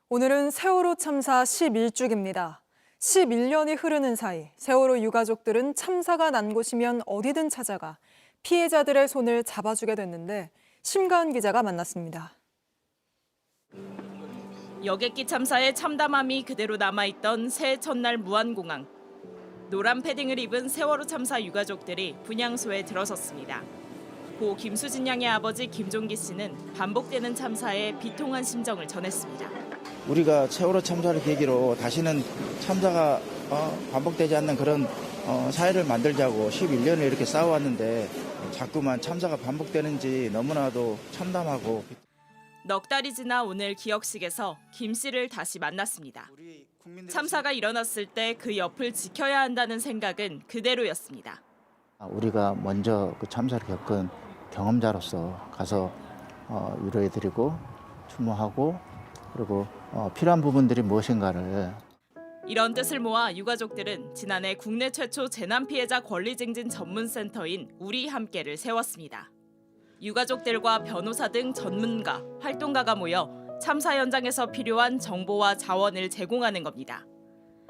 오늘은 세월호 참사 11주기입니다. 11년이 흐르는 사이 세월호 유가족들은 참사가 난 곳이면 어디든 찾아가 피해자들의 손을 잡아주게 됐는데 심가은 기자가 만났습니다. 여객기 참사의 참담함이 그대로 남아있던 새해 첫날 무안공항. 노란 패딩을 입은 세월호 참사 유가족들이 분향소에 들어섰습니다. 고 김수진 양의 아버지 김종기 씨는 반복되는 참사에 비통한 심정을 전했습니다. 우리가 세월호 참사를 계기로 다시는 참사가 반복되지 않는 그런 사회를 만들자고 11년을 이렇게 싸워왔는데 자꾸만 참사가 반복되는지 너무나도 참담하고. 넉 달이 지나 오늘 기억식에서 김 씨를 다시 만났습니다. 참사가 일어났을 때 그 옆을 지켜야 한다는 생각은 그대로였습니다. 우리가 먼저 그 참사를 겪은 경험자로서 가서 위로해드리고 추모하고 그리고 필요한 부분들이 무엇인가를. 이런 뜻을 모아 유가족들은 지난해 국내 최초 재난 피해자 권리 증진 전문센터인 우리 함께를 세웠습니다. 유가족들과 변호사 등 전문가, 활동가가 모여 참사 현장에서 필요한 정보와 자원을 제공하는 겁니다.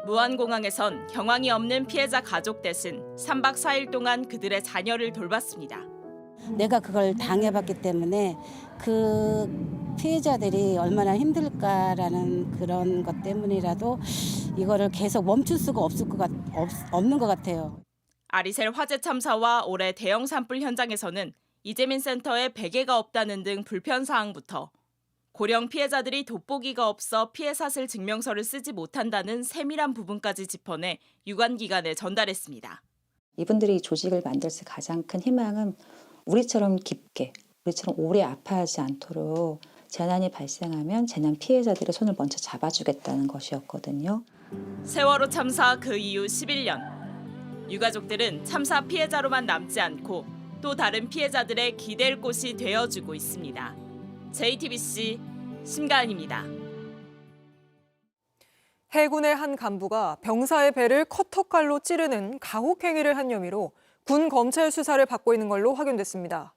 무안공항에선 경황이 없는 피해자 가족 대신 3박 4일 동안 그들의 자녀를 돌봤습니다. 내가 그걸 당해봤기 때문에 그 피해자들이 얼마나 힘들까라는 그런 것 때문이라도 이거를 계속 멈출 수가 없는 것 같아요. 아리셀 화재 참사와 올해 대형 산불 현장에서는 이재민 센터에 베개가 없다는 등 불편 사항부터 고령 피해자들이 돋보기가 없어 피해 사실 증명서를 쓰지 못한다는 세밀한 부분까지 짚어내 유관기관에 전달했습니다. 이분들이 조직을 만들 때 가장 큰 희망은 우리처럼 깊게, 우리처럼 오래 아파하지 않도록 재난이 발생하면 재난 피해자들의 손을 먼저 잡아주겠다는 것이었거든요. 세월호 참사 그 이후 11년. 유가족들은 참사 피해자로만 남지 않고 또 다른 피해자들의 기댈 곳이 되어주고 있습니다. JTBC 심가은입니다. 해군의 한 간부가 병사의 배를 커터칼로 찌르는 가혹행위를 한 혐의로 군 검찰 수사를 받고 있는 걸로 확인됐습니다.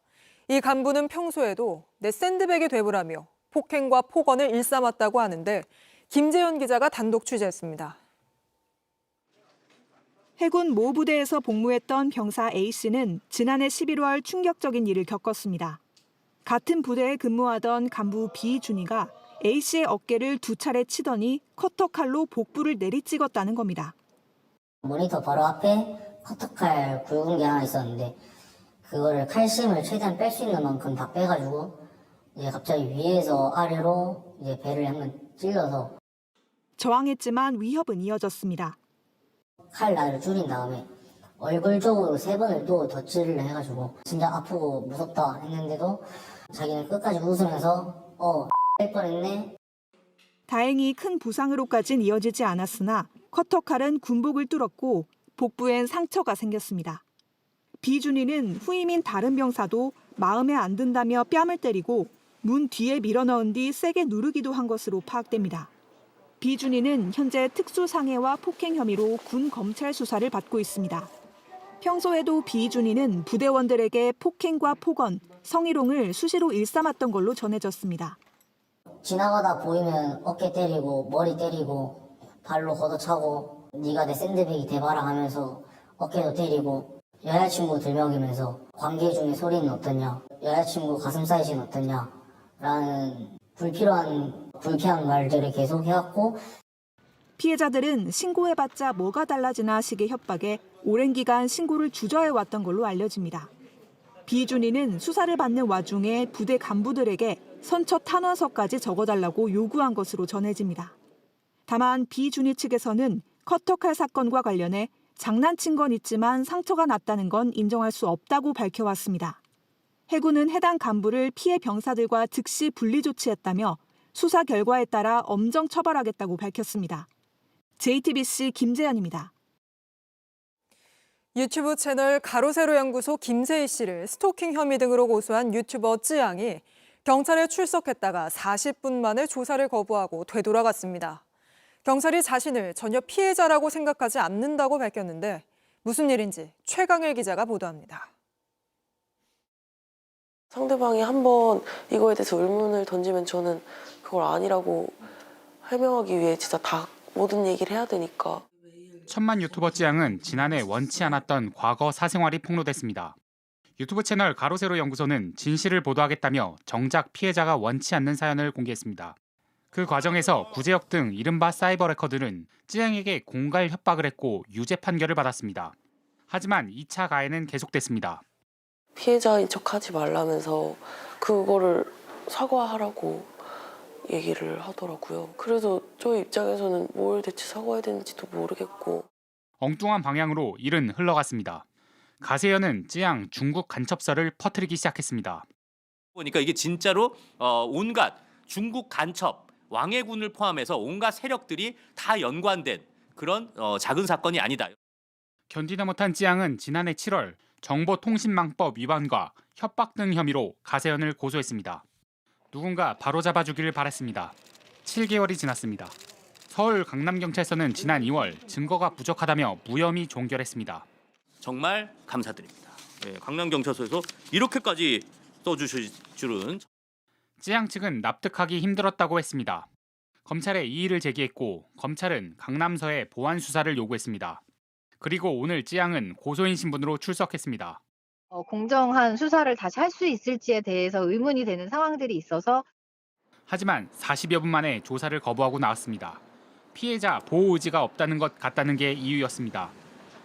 이 간부는 평소에도 내 샌드백이 되보라며 폭행과 폭언을 일삼았다고 하는데 김재현 기자가 단독 취재했습니다. 해군 모 부대에서 복무했던 병사 A씨는 지난해 11월 충격적인 일을 겪었습니다. 같은 부대에 근무하던 간부 B준이가 A씨의 어깨를 2차례 치더니 커터칼로 복부를 내리찍었다는 겁니다. 모니터 바로 앞에 커터칼 굵은 게 하나 있었는데 그거를 칼심을 최대한 뺄 수 있는 만큼 다 빼가지고 이제 갑자기 위에서 아래로 이제 배를 한번 찔러서 저항했지만 위협은 이어졌습니다. 칼날을 줄인 다음에 얼굴 쪽으로 3번을 또 덧질을 해가지고 진짜 아프고 무섭다 했는데도 자기는 끝까지 웃으면서 뺄 뻔했네. 다행히 큰 부상으로까진 이어지지 않았으나 커터칼은 군복을 뚫었고 복부엔 상처가 생겼습니다. 비준이는 후임인 다른 병사도 마음에 안 든다며 뺨을 때리고 문 뒤에 밀어넣은 뒤 세게 누르기도 한 것으로 파악됩니다. 비준이는 현재 특수상해와 폭행 혐의로 군 검찰 수사를 받고 있습니다. 평소에도 비준이는 부대원들에게 폭행과 폭언, 성희롱을 수시로 일삼았던 걸로 전해졌습니다. 지나가다 보이면 어깨 때리고 머리 때리고 발로 걷어차고 네가 내 샌드백이 돼봐라 하면서 어깨도 때리고 여자친구 들먹이면서 관계 중에 소리는 어떠냐, 여자친구 가슴 사이즈는 어떠냐 라는 불쾌한 말들을 계속 해왔고 피해자들은 신고해봤자 뭐가 달라지나 식의 협박에 오랜 기간 신고를 주저해왔던 걸로 알려집니다. 비준이는 수사를 받는 와중에 부대 간부들에게 선처 탄원서까지 적어달라고 요구한 것으로 전해집니다. 다만 비준이 측에서는 커터칼 사건과 관련해 장난친 건 있지만 상처가 났다는 건 인정할 수 없다고 밝혀왔습니다. 해군은 해당 간부를 피해 병사들과 즉시 분리 조치했다며 수사 결과에 따라 엄정 처벌하겠다고 밝혔습니다. JTBC 김재현입니다. 유튜브 채널 가로세로 연구소 김세희 씨를 스토킹 혐의 등으로 고소한 유튜버 쯔양이 경찰에 출석했다가 40분 만에 조사를 거부하고 되돌아갔습니다. 경찰이 자신을 전혀 피해자라고 생각하지 않는다고 밝혔는데 무슨 일인지 최강일 기자가 보도합니다. 상대방이 한번 이거에 대해서 의문을 던지면 저는 그걸 아니라고 해명하기 위해 진짜 다 모든 얘기를 해야 되니까. 천만 유튜버 쯔양은 지난해 원치 않았던 과거 사생활이 폭로됐습니다. 유튜브 채널 가로세로 연구소는 진실을 보도하겠다며 정작 피해자가 원치 않는 사연을 공개했습니다. 그 과정에서 구제역 등 이른바 사이버 레커들은 쯔양에게 공갈 협박을 했고 유죄 판결을 받았습니다. 하지만 2차 가해는 계속됐습니다. 피해자인 척하지 말라면서 그거를 사과하라고 얘기를 하더라고요. 그래서 저희 입장에서는 뭘 대체 사과해야 되는지도 모르겠고. 엉뚱한 방향으로 일은 흘러갔습니다. 가세현은 쯔양 중국 간첩설을 퍼뜨리기 시작했습니다. 보니까 이게 진짜로 온갖 중국 간첩, 왕해군을 포함해서 온갖 세력들이 다 연관된 그런 작은 사건이 아니다. 견디다 못한 쯔양은 지난해 7월 정보통신망법 위반과 협박 등 혐의로 가세현을 고소했습니다. 누군가 바로잡아주기를 바랐습니다. 7개월이 지났습니다. 서울 강남경찰서는 지난 2월 증거가 부족하다며 무혐의 종결했습니다. 정말 감사드립니다. 강남경찰서에서 이렇게까지 써주실 줄은. 쯔양 측은 납득하기 힘들었다고 했습니다. 검찰에 이의를 제기했고 검찰은 강남서에 보완 수사를 요구했습니다. 그리고 오늘 쯔양은 고소인 신분으로 출석했습니다. 공정한 수사를 다시 할 수 있을지에 대해서 의문이 되는 상황들이 있어서 하지만 40여 분 만에 조사를 거부하고 나왔습니다. 피해자 보호 의지가 없다는 것 같다는 게 이유였습니다.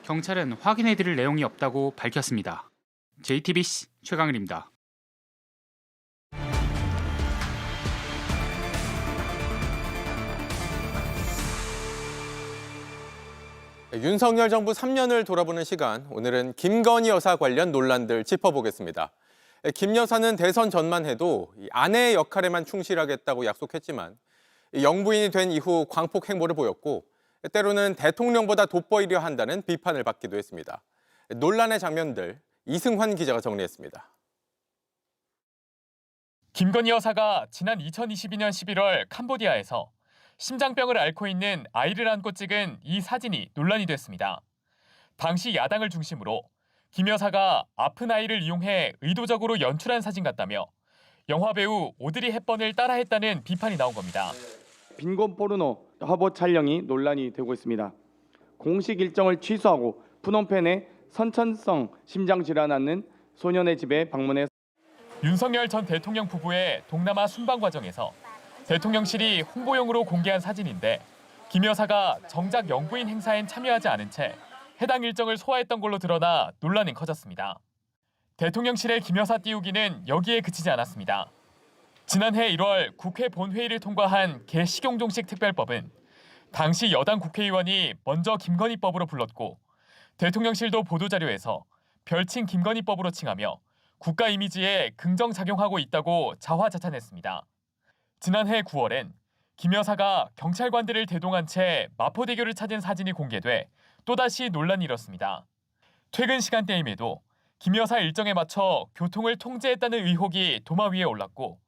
경찰은 확인해드릴 내용이 없다고 밝혔습니다. JTBC 최강일입니다. 윤석열 정부 3년을 돌아보는 시간, 오늘은 김건희 여사 관련 논란들 짚어보겠습니다. 김 여사는 대선 전만 해도 아내의 역할에만 충실하겠다고 약속했지만 영부인이 된 이후 광폭 행보를 보였고 때로는 대통령보다 돋보이려 한다는 비판을 받기도 했습니다. 논란의 장면들 이승환 기자가 정리했습니다. 김건희 여사가 지난 2022년 11월 캄보디아에서 심장병을 앓고 있는 아이를 안고 찍은 이 사진이 논란이 됐습니다. 당시 야당을 중심으로 김 여사가 아픈 아이를 이용해 의도적으로 연출한 사진 같다며 영화배우 오드리 헵번을 따라했다는 비판이 나온 겁니다. 빈곤 포르노 화보 촬영이 논란이 되고 있습니다. 공식 일정을 취소하고 푸놈펜에 선천성 심장질환 앓는 소년의 집에 방문해 윤석열 전 대통령 부부의 동남아 순방 과정에서 대통령실이 홍보용으로 공개한 사진인데 김 여사가 정작 영부인 행사엔 참여하지 않은 채 해당 일정을 소화했던 걸로 드러나 논란이 커졌습니다. 대통령실의 김 여사 띄우기는 여기에 그치지 않았습니다. 지난해 1월 국회 본회의를 통과한 개식용종식 특별법은 당시 여당 국회의원이 먼저 김건희법으로 불렀고 대통령실도 보도자료에서 별칭 김건희법으로 칭하며 국가 이미지에 긍정작용하고 있다고 자화자찬했습니다. 지난해 9월엔 김 여사가 경찰관들을 대동한 채 마포대교를 찾은 사진이 공개돼 또다시 논란이 일었습니다. 퇴근 시간대임에도 김 여사 일정에 맞춰 교통을 통제했다는 의혹이 도마 위에 올랐고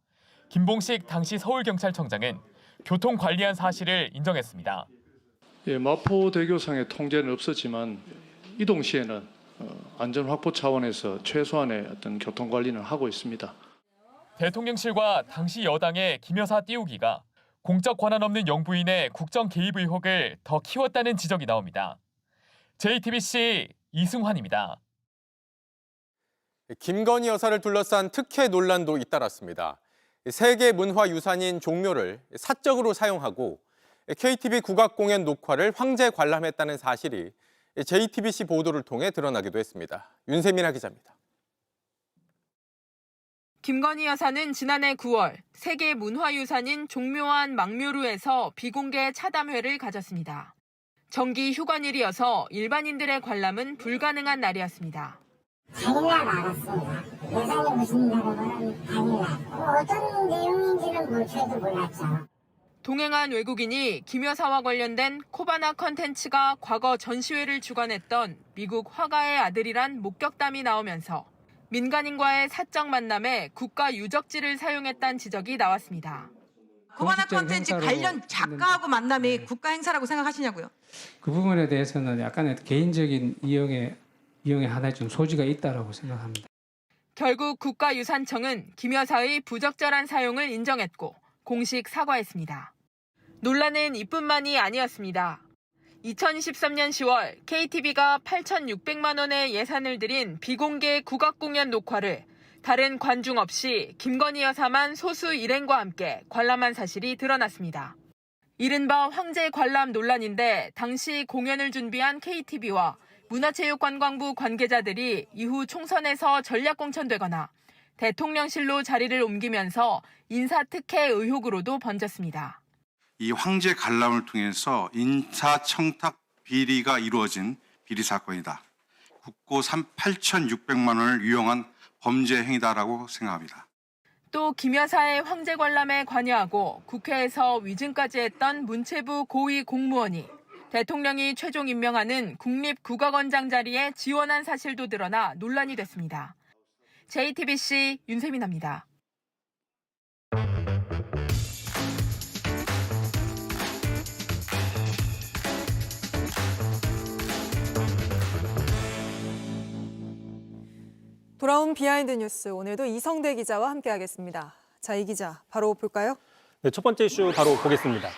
김봉식 당시 서울경찰청장은 교통 관리한 사실을 인정했습니다. 마포대교상의 통제는 없었지만 이동 시에는 안전 확보 차원에서 최소한의 어떤 교통 관리는 하고 있습니다. 대통령실과 당시 여당의 김 여사 띄우기가 공적 권한 없는 영부인의 국정 개입 의혹을 더 키웠다는 지적이 나옵니다. JTBC 이승환입니다. 김건희 여사를 둘러싼 특혜 논란도 잇따랐습니다. 세계문화유산인 종묘를 사적으로 사용하고 KTV 국악공연 녹화를 황제 관람했다는 사실이 JTBC 보도를 통해 드러나기도 했습니다. 윤세민아 기자입니다. 김건희 여사는 지난해 9월 세계문화유산인 종묘안 망묘루에서 비공개 차담회를 가졌습니다. 정기 휴관일이어서 일반인들의 관람은 불가능한 날이었습니다. 당일날 알았습니다. 여사님 오신다는 거는 당일날. 어떤 내용인지는 저희도 몰랐죠. 동행한 외국인이 김 여사와 관련된 코바나 컨텐츠가 과거 전시회를 주관했던 미국 화가의 아들이란 목격담이 나오면서 민간인과의 사적 만남에 국가 유적지를 사용했다는 지적이 나왔습니다. 코바나 컨텐츠 관련 작가하고 만남이 국가 행사라고 생각하시냐고요? 그 부분에 대해서는 약간의 개인적인 이용의 하나의 좀 소지가 있다라고 생각합니다. 결국 국가유산청은 김 여사의 부적절한 사용을 인정했고 공식 사과했습니다. 논란은 이뿐만이 아니었습니다. 2023년 10월 KTV가 8,600만 원의 예산을 들인 비공개 국악공연 녹화를 다른 관중 없이 김건희 여사만 소수 일행과 함께 관람한 사실이 드러났습니다. 이른바 황제 관람 논란인데 당시 공연을 준비한 KTV와 문화체육관광부 관계자들이 이후 총선에서 전략공천되거나 대통령실로 자리를 옮기면서 인사특혜 의혹으로도 번졌습니다. 이 황제 관람을 통해서 인사청탁 비리가 이루어진 비리 사건이다. 국고 8,600만 원을 유용한 범죄 행위다라고 생각합니다. 또 김 여사의 황제 관람에 관여하고 국회에서 위증까지 했던 문체부 고위 공무원이 대통령이 최종 임명하는 국립국악원장 자리에 지원한 사실도 드러나 논란이 됐습니다. JTBC 윤세민입니다. 돌아온 비하인드 뉴스, 오늘도 이성대 기자와 함께하겠습니다. 자, 이 기자, 바로 볼까요? 네, 첫 번째 이슈 바로 보겠습니다.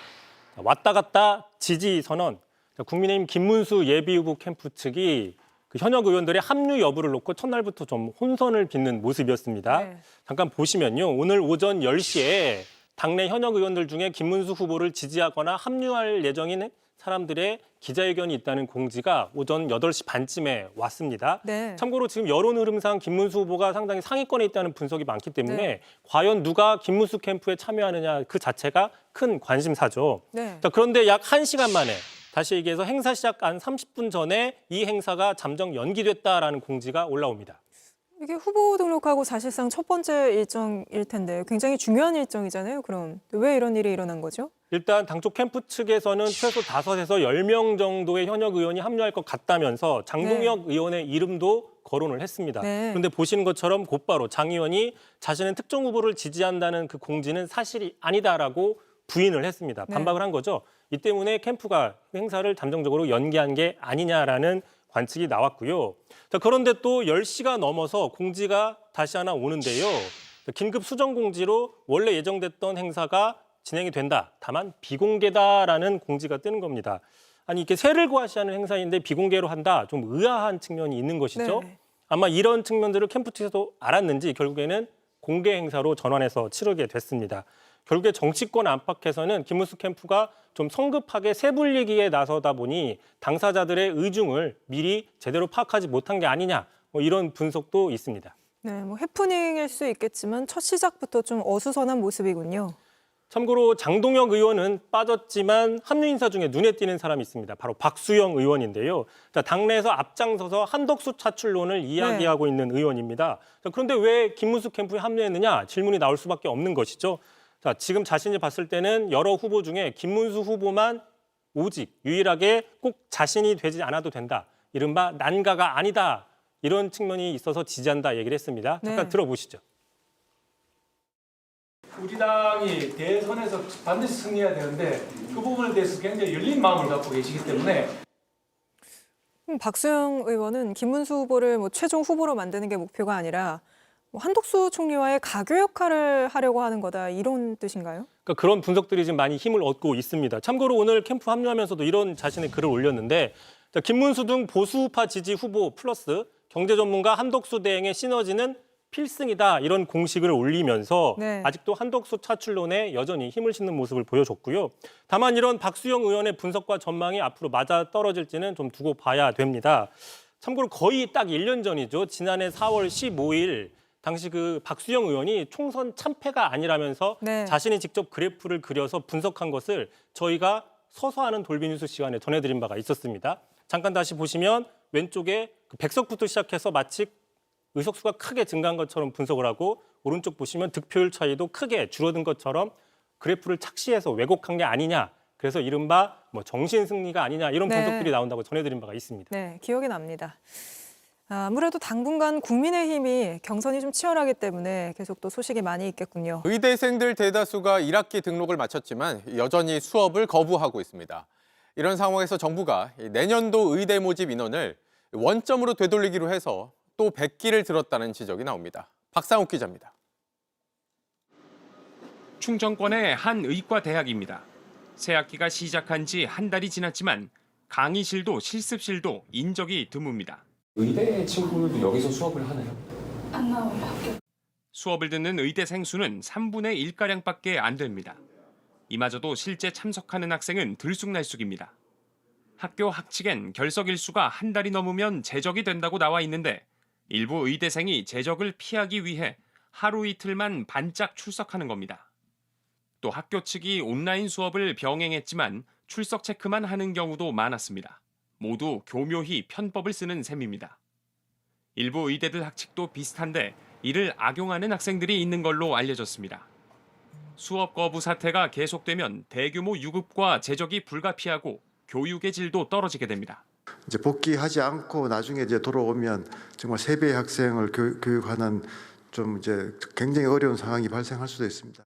왔다 갔다 지지 선언. 국민의힘 김문수 예비후보 캠프 측이 그 현역 의원들의 합류 여부를 놓고 첫날부터 좀 혼선을 빚는 모습이었습니다. 네. 잠깐 보시면요. 오늘 오전 10시에 당내 현역 의원들 중에 김문수 후보를 지지하거나 합류할 예정인 사람들의 기자회견이 있다는 공지가 오전 8시 반쯤에 왔습니다. 네. 참고로 지금 여론 흐름상 김문수 후보가 상당히 상위권에 있다는 분석이 많기 때문에 네. 과연 누가 김문수 캠프에 참여하느냐 그 자체가 큰 관심사죠. 네. 자, 그런데 약 1시간 만에 다시 얘기해서 행사 시작 한 30분 전에 이 행사가 잠정 연기됐다라는 공지가 올라옵니다. 이게 후보 등록하고 사실상 첫 번째 일정일 텐데 굉장히 중요한 일정이잖아요. 그럼 왜 이런 일이 일어난 거죠? 일단 당초 캠프 측에서는 최소 5에서 10명 정도의 현역 의원이 합류할 것 같다면서 장동혁 의원의 이름도 거론을 했습니다. 네. 그런데 보시는 것처럼 곧바로 장 의원이 자신은 특정 후보를 지지한다는 그 공지는 사실이 아니다라고 부인을 했습니다. 반박을 한 거죠. 이 때문에 캠프가 행사를 잠정적으로 연기한 게 아니냐라는 관측이 나왔고요. 자, 그런데 또 10시가 넘어서 공지가 다시 하나 오는데요. 긴급 수정 공지로 원래 예정됐던 행사가 진행이 된다. 다만 비공개다라는 공지가 뜨는 겁니다. 아니 이렇게 세를 과시하는 행사인데 비공개로 한다. 좀 의아한 측면이 있는 것이죠. 네. 아마 이런 측면들을 캠프 측에서도 알았는지 결국에는 공개 행사로 전환해서 치르게 됐습니다. 결국에 정치권 안팎에서는 김문수 캠프가 좀 성급하게 세불리기에 나서다 보니 당사자들의 의중을 미리 제대로 파악하지 못한 게 아니냐 뭐 이런 분석도 있습니다. 네, 뭐 해프닝일 수 있겠지만 첫 시작부터 좀 어수선한 모습이군요. 참고로 장동혁 의원은 빠졌지만 합류 인사 중에 눈에 띄는 사람이 있습니다. 바로 박수영 의원인데요. 자, 당내에서 앞장서서 한덕수 차출론을 이야기하고 있는 의원입니다. 자, 그런데 왜 김문수 캠프에 합류했느냐 질문이 나올 수밖에 없는 것이죠. 자, 지금 자신이 봤을 때는 여러 후보 중에 김문수 후보만 오직 유일하게 꼭 자신이 되지 않아도 된다. 이른바 난가가 아니다. 이런 측면이 있어서 지지한다 얘기를 했습니다. 잠깐 들어보시죠. 우리 당이 대선에서 반드시 승리해야 되는데 그 부분에 대해서 굉장히 열린 마음을 갖고 계시기 때문에 박수영 의원은 김문수 후보를 뭐 최종 후보로 만드는 게 목표가 아니라 뭐 한덕수 총리와의 가교 역할을 하려고 하는 거다 이런 뜻인가요? 그러니까 그런 분석들이 지금 많이 힘을 얻고 있습니다. 참고로 오늘 캠프 합류하면서도 이런 자신의 글을 올렸는데 자, 김문수 등 보수파 지지 후보 플러스 경제 전문가 한덕수 대행의 시너지는 필승이다 이런 공식을 올리면서 아직도 한덕수 차출론에 여전히 힘을 싣는 모습을 보여줬고요. 다만 이런 박수영 의원의 분석과 전망이 앞으로 맞아떨어질지는 좀 두고 봐야 됩니다. 참고로 거의 딱 1년 전이죠. 지난해 4월 15일 당시 그 박수영 의원이 총선 참패가 아니라면서 자신이 직접 그래프를 그려서 분석한 것을 저희가 서서 하는 돌비뉴스 시간에 전해드린 바가 있었습니다. 잠깐 다시 보시면 왼쪽에 그 백석부터 시작해서 마치 의석수가 크게 증가한 것처럼 분석을 하고 오른쪽 보시면 득표율 차이도 크게 줄어든 것처럼 그래프를 착시해서 왜곡한 게 아니냐. 그래서 이른바 뭐 정신 승리가 아니냐 이런 분석들이 나온다고 전해드린 바가 있습니다. 네, 기억이 납니다. 아무래도 당분간 국민의힘이 경선이 좀 치열하기 때문에 계속 또 소식이 많이 있겠군요. 의대생들 대다수가 1학기 등록을 마쳤지만 여전히 수업을 거부하고 있습니다. 이런 상황에서 정부가 내년도 의대 모집 인원을 원점으로 되돌리기로 해서 또 100기를 들었다는 지적이 나옵니다. 박상욱 기자입니다. 충청권의 한 의과대학입니다. 새 학기가 시작한 지 한 달이 지났지만 강의실도 실습실도 인적이 드뭅니다. 의대 친구들도 여기서 수업을 하나요? 안 나와요, 학교. 수업을 듣는 의대생 수는 3분의 1가량밖에 안 됩니다. 이마저도 실제 참석하는 학생은 들쑥날쑥입니다. 학교 학칙엔 결석 일수가 한 달이 넘으면 제적이 된다고 나와 있는데 일부 의대생이 제적을 피하기 위해 하루 이틀만 반짝 출석하는 겁니다. 또 학교 측이 온라인 수업을 병행했지만 출석 체크만 하는 경우도 많았습니다. 모두 교묘히 편법을 쓰는 셈입니다. 일부 의대들 학칙도 비슷한데 이를 악용하는 학생들이 있는 걸로 알려졌습니다. 수업 거부 사태가 계속되면 대규모 유급과 제적이 불가피하고 교육의 질도 떨어지게 됩니다. 이제 복귀하지 않고 나중에 이제 돌아오면 정말 세배의 학생을 교육하는 좀 이제 굉장히 어려운 상황이 발생할 수도 있습니다.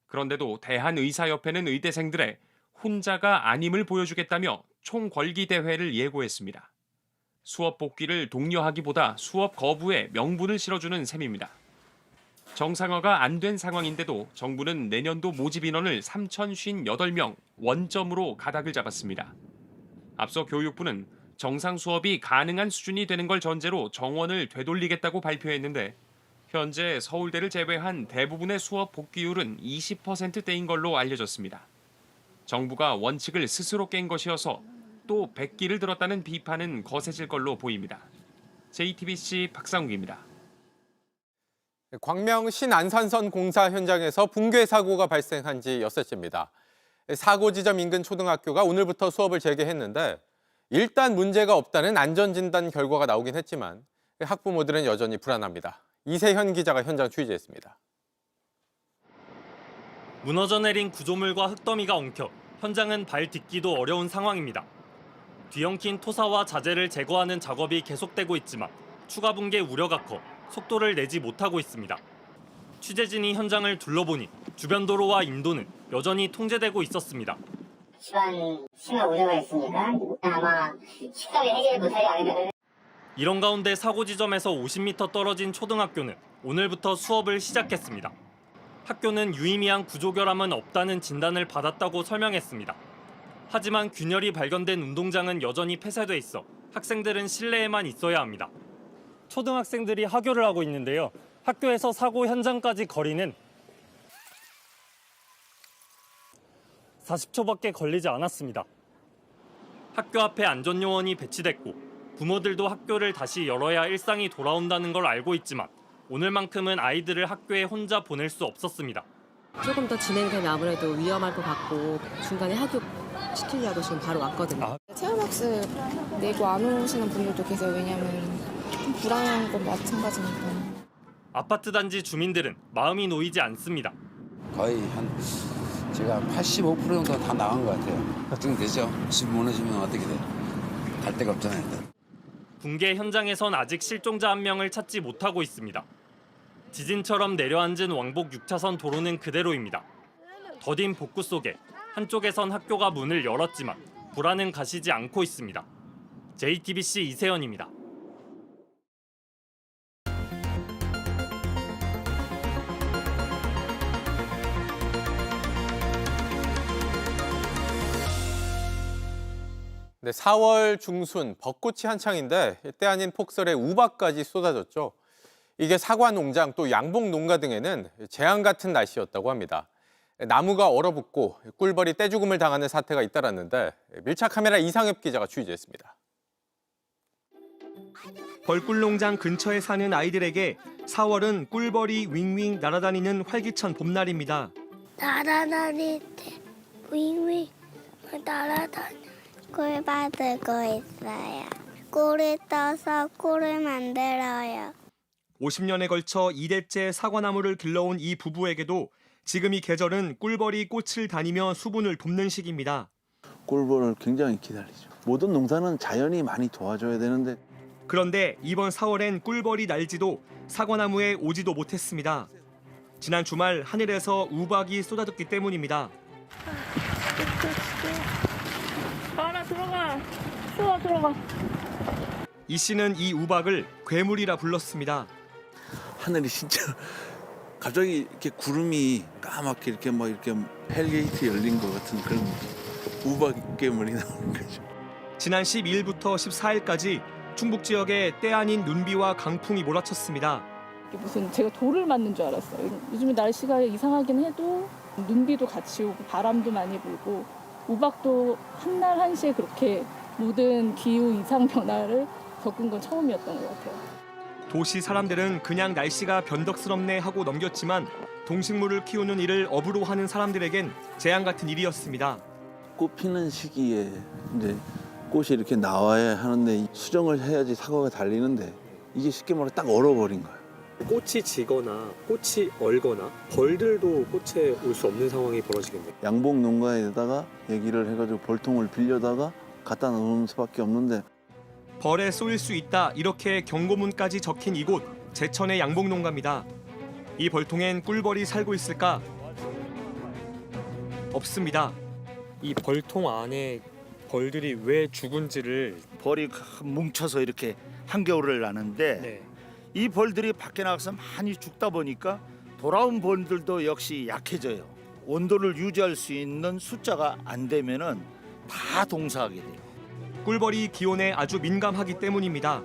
그런데도 대한의사협회는 의대생들의 혼자가 아님을 보여주겠다며 총궐기 대회를 예고했습니다. 수업 복귀를 독려하기보다 수업 거부에 명분을 실어주는 셈입니다. 정상화가 안 된 상황인데도 정부는 내년도 모집 인원을 3,058명 원점으로 가닥을 잡았습니다. 앞서 교육부는 정상 수업이 가능한 수준이 되는 걸 전제로 정원을 되돌리겠다고 발표했는데 현재 서울대를 제외한 대부분의 수업 복귀율은 20%대인 걸로 알려졌습니다. 정부가 원칙을 스스로 깬 것이어서 또 백기를 들었다는 비판은 거세질 걸로 보입니다. JTBC 박상욱입니다. 광명 신안산선 공사 현장에서 붕괴 사고가 발생한 지 엿새째입니다. 사고 지점 인근 초등학교가 오늘부터 수업을 재개했는데 일단 문제가 없다는 안전진단 결과가 나오긴 했지만 학부모들은 여전히 불안합니다. 이세현 기자가 현장 취재했습니다. 무너져 내린 구조물과 흙더미가 엉켜 현장은 발 딛기도 어려운 상황입니다. 뒤엉킨 토사와 자재를 제거하는 작업이 계속되고 있지만 추가 붕괴 우려가 커 속도를 내지 못하고 있습니다. 취재진이 현장을 둘러보니 주변 도로와 인도는 여전히 통제되고 있었습니다. 집안 심한 우려가 있으니까 아마 쉽게 해결 못하지 않을까. 이런 가운데 사고 지점에서 50m 떨어진 초등학교는 오늘부터 수업을 시작했습니다. 학교는 유의미한 구조 결함은 없다는 진단을 받았다고 설명했습니다. 하지만 균열이 발견된 운동장은 여전히 폐쇄돼 있어 학생들은 실내에만 있어야 합니다. 초등학생들이 하교를 하고 있는데요. 학교에서 사고 현장까지 거리는 40초밖에 걸리지 않았습니다. 학교 앞에 안전요원이 배치됐고 부모들도 학교를 다시 열어야 일상이 돌아온다는 걸 알고 있지만 오늘만큼은 아이들을 학교에 혼자 보낼 수 없었습니다. 조금 더 진행되면 아무래도 위험할 것 같고 중간에 학교 시키려고 지금 바로 왔거든요. 체험학습 내고 안 오시는 분들도 계세요. 왜냐하면 좀 불안한 건 마찬가지니까. 아파트 단지 주민들은 마음이 놓이지 않습니다. 거의 제가 85% 정도 다 나간 것 같아요. 걱정되죠. 집 무너지면 어떻게 돼? 갈 데가 없잖아요. 붕괴 현장에선 아직 실종자 한 명을 찾지 못하고 있습니다. 지진처럼 내려앉은 왕복 6차선 도로는 그대로입니다. 더딘 복구 속에 한쪽에선 학교가 문을 열었지만 불안은 가시지 않고 있습니다. JTBC 이세현입니다. 네, 4월 중순 벚꽃이 한창인데 때 아닌 폭설에 우박까지 쏟아졌죠. 이게 사과 농장 또 양복 농가 등에는 재앙 같은 날씨였다고 합니다. 나무가 얼어붙고 꿀벌이 떼죽음을 당하는 사태가 잇따랐는데 밀착 카메라 이상엽 기자가 취재했습니다. 벌꿀농장 근처에 사는 아이들에게 4월은 꿀벌이 윙윙 날아다니는 활기찬 봄날입니다. 날아다닐 때 윙윙 날아다녀 꿀 받고 있어요. 꿀을 떠서 꿀을 만들어요. 50년에 걸쳐 2대째 사과나무를 길러온 이 부부에게도 지금 이 계절은 꿀벌이 꽃을 다니며 수분을 돕는 시기입니다. 꿀벌을 굉장히 기다리죠. 모든 농사는 자연이 많이 도와줘야 되는데. 그런데 이번 4월엔 꿀벌이 날지도 사과나무에 오지도 못했습니다. 지난 주말 하늘에서 우박이 쏟아졌기 때문입니다. 가라 들어가. 추워 들어가. 이 씨는 이 우박을 괴물이라 불렀습니다. 하늘이 진짜 갑자기 이렇게 구름이 까맣게 이렇게 헬게이트 열린 것 같은 그런 우박 괴물이 나오는 거죠. 지난 12일부터 14일까지 충북 지역에 때 아닌 눈비와 강풍이 몰아쳤습니다. 무슨 제가 돌을 맞는 줄 알았어요. 요즘에 날씨가 이상하긴 해도 눈비도 같이 오고 바람도 많이 불고 우박도 한날 한시에 그렇게 모든 기후 이상 변화를 겪은 건 처음이었던 것 같아요. 도시 사람들은 그냥 날씨가 변덕스럽네 하고 넘겼지만 동식물을 키우는 일을 업으로 하는 사람들에겐 재앙 같은 일이었습니다. 꽃 피는 시기에 이제 꽃이 이렇게 나와야 하는데 수정을 해야지 사과가 달리는데 이게 쉽게 말해 딱 얼어버린 거예요. 꽃이 지거나 꽃이 얼거나 벌들도 꽃에 올 수 없는 상황이 벌어지겠네요. 양복 농가에다가 얘기를 해가지고 벌통을 빌려다가 갖다 놓을 수밖에 없는데 벌에 쏘일 수 있다 이렇게 경고문까지 적힌 이곳 제천의 양복 농가입니다. 이 벌통엔 꿀벌이 살고 있을까? 없습니다. 이 벌통 안에 벌들이 왜 죽은지를 벌이 뭉쳐서 이렇게 한겨울을 나는데 이 벌들이 밖에 나가서 많이 죽다 보니까 돌아온 벌들도 역시 약해져요. 온도를 유지할 수 있는 숫자가 안 되면은 다 동사하게 돼요. 꿀벌이 기온에 아주 민감하기 때문입니다.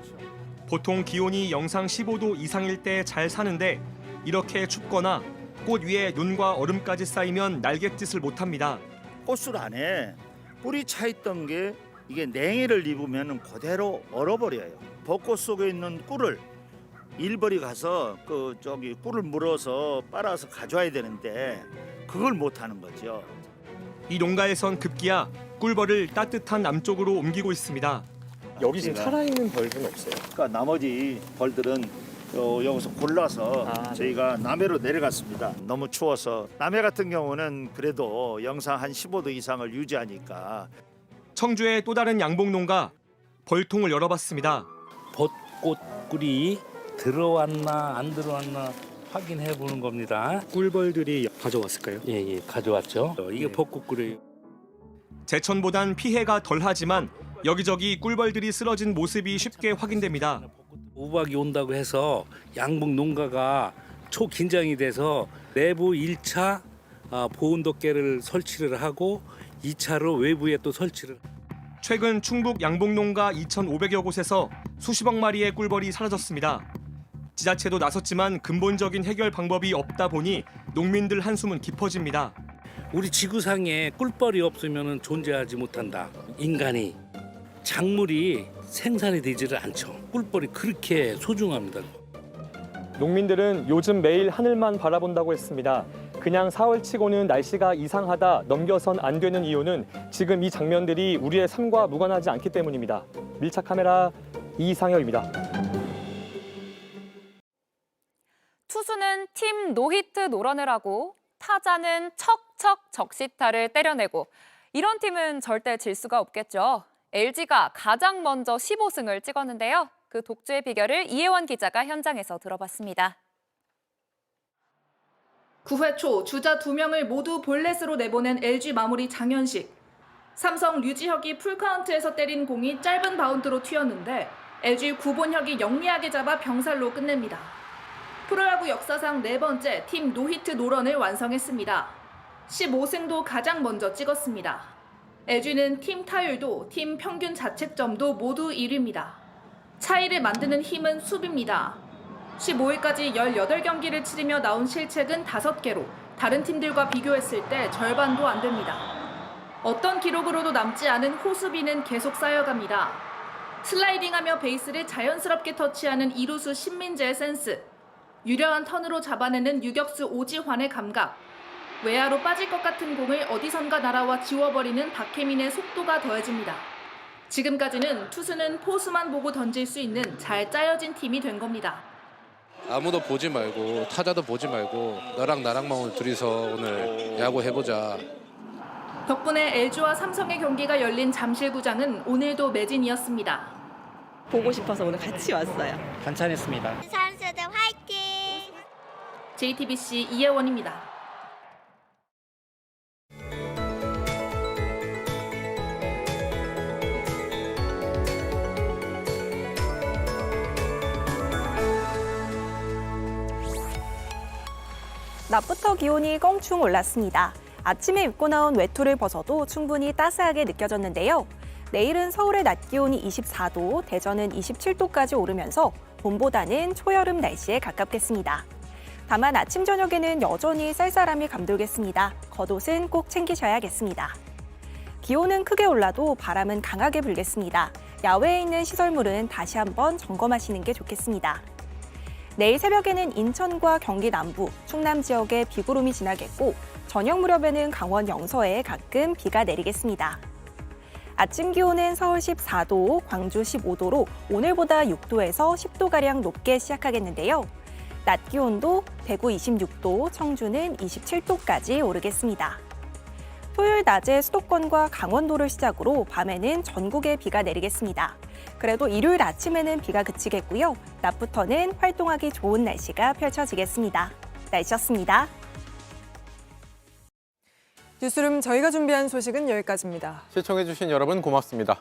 보통 기온이 영상 15도 이상일 때 잘 사는데 이렇게 춥거나 꽃 위에 눈과 얼음까지 쌓이면 날갯짓을 못합니다. 꽃술 안에 꿀이 차 있던 게 이게 냉해를 입으면 그대로 얼어버려요. 벚꽃 속에 있는 꿀을 일벌이 가서 꿀을 물어서 빨아서 가져와야 되는데 그걸 못 하는 거죠. 이 농가에선 급기야 꿀벌을 따뜻한 남쪽으로 옮기고 있습니다. 여기 지금 살아있는 벌들은 없어요. 그러니까 나머지 벌들은 여기서 골라서 저희가 남해로 내려갔습니다. 너무 추워서 남해 같은 경우는 그래도 영상 한 15도 이상을 유지하니까. 청주의 또 다른 양봉 농가 벌통을 열어봤습니다. 벚꽃 꿀이 들어왔나 안 들어왔나 확인해 보는 겁니다. 꿀벌들이 가져왔을까요? 예, 가져왔죠. 이게 벚꽃 꿀이에요. 제천보단 피해가 덜하지만 여기저기 꿀벌들이 쓰러진 모습이 쉽게 확인됩니다. 우박이 온다고 해서 양봉 농가가 초긴장이 돼서 내부 1차 보온덮개를 설치를 하고 2차로 외부에 또 설치를. 최근 충북 양봉 농가 2,500여 곳에서 수십억 마리의 꿀벌이 사라졌습니다. 지자체도 나섰지만 근본적인 해결 방법이 없다 보니 농민들 한숨은 깊어집니다. 우리 지구상에 꿀벌이 없으면 존재하지 못한다. 인간이 작물이 생산이 되지를 않죠. 꿀벌이 그렇게 소중합니다. 농민들은 요즘 매일 하늘만 바라본다고 했습니다. 그냥 4월치고는 날씨가 이상하다 넘겨선 안 되는 이유는 지금 이 장면들이 우리의 삶과 무관하지 않기 때문입니다. 밀착 카메라 이상혁입니다. 투수는 팀 노히트 노런을 하고 타자는 척척 적시타를 때려내고 이런 팀은 절대 질 수가 없겠죠. LG가 가장 먼저 15승을 찍었는데요. 그 독주의 비결을 이혜원 기자가 현장에서 들어봤습니다. 9회 초 주자 2명을 모두 볼넷으로 내보낸 LG 마무리 장현식. 삼성 류지혁이 풀카운트에서 때린 공이 짧은 바운드로 튀었는데 LG 구본혁이 영리하게 잡아 병살로 끝냅니다. 프로야구 역사상 4번째 팀 노히트 노런을 완성했습니다. 15승도 가장 먼저 찍었습니다. LG는 팀 타율도 팀 평균 자책점도 모두 1위입니다. 차이를 만드는 힘은 수비입니다. 15일까지 18경기를 치르며 나온 실책은 5개로 다른 팀들과 비교했을 때 절반도 안 됩니다. 어떤 기록으로도 남지 않은 호수비는 계속 쌓여갑니다. 슬라이딩하며 베이스를 자연스럽게 터치하는 이루수 신민재의 센스, 유려한 턴으로 잡아내는 유격수 오지환의 감각, 외야로 빠질 것 같은 공을 어디선가 날아와 지워버리는 박혜민의 속도가 더해집니다. 지금까지는 투수는 포수만 보고 던질 수 있는 잘 짜여진 팀이 된 겁니다. 아무도 보지 말고 타자도 보지 말고 너랑 나랑만 오늘 둘이서 오늘 야구 해보자. 덕분에 LG와 삼성의 경기가 열린 잠실구장은 오늘도 매진이었습니다. 보고 싶어서 오늘 같이 왔어요. 괜찮았습니다. 선수들 화이팅! JTBC 이혜원입니다. 낮부터 기온이 껑충 올랐습니다. 아침에 입고 나온 외투를 벗어도 충분히 따스하게 느껴졌는데요. 내일은 서울의 낮 기온이 24도, 대전은 27도까지 오르면서 봄보다는 초여름 날씨에 가깝겠습니다. 다만 아침 저녁에는 여전히 쌀쌀함이 감돌겠습니다. 겉옷은 꼭 챙기셔야겠습니다. 기온은 크게 올라도 바람은 강하게 불겠습니다. 야외에 있는 시설물은 다시 한번 점검하시는 게 좋겠습니다. 내일 새벽에는 인천과 경기 남부, 충남 지역에 비구름이 지나겠고 저녁 무렵에는 강원 영서에 가끔 비가 내리겠습니다. 아침 기온은 서울 14도, 광주 15도로 오늘보다 6도에서 10도가량 높게 시작하겠는데요. 낮 기온도 대구 26도, 청주는 27도까지 오르겠습니다. 토요일 낮에 수도권과 강원도를 시작으로 밤에는 전국에 비가 내리겠습니다. 그래도 일요일 아침에는 비가 그치겠고요. 낮부터는 활동하기 좋은 날씨가 펼쳐지겠습니다. 날씨였습니다. 뉴스룸 저희가 준비한 소식은 여기까지입니다. 시청해주신 여러분 고맙습니다.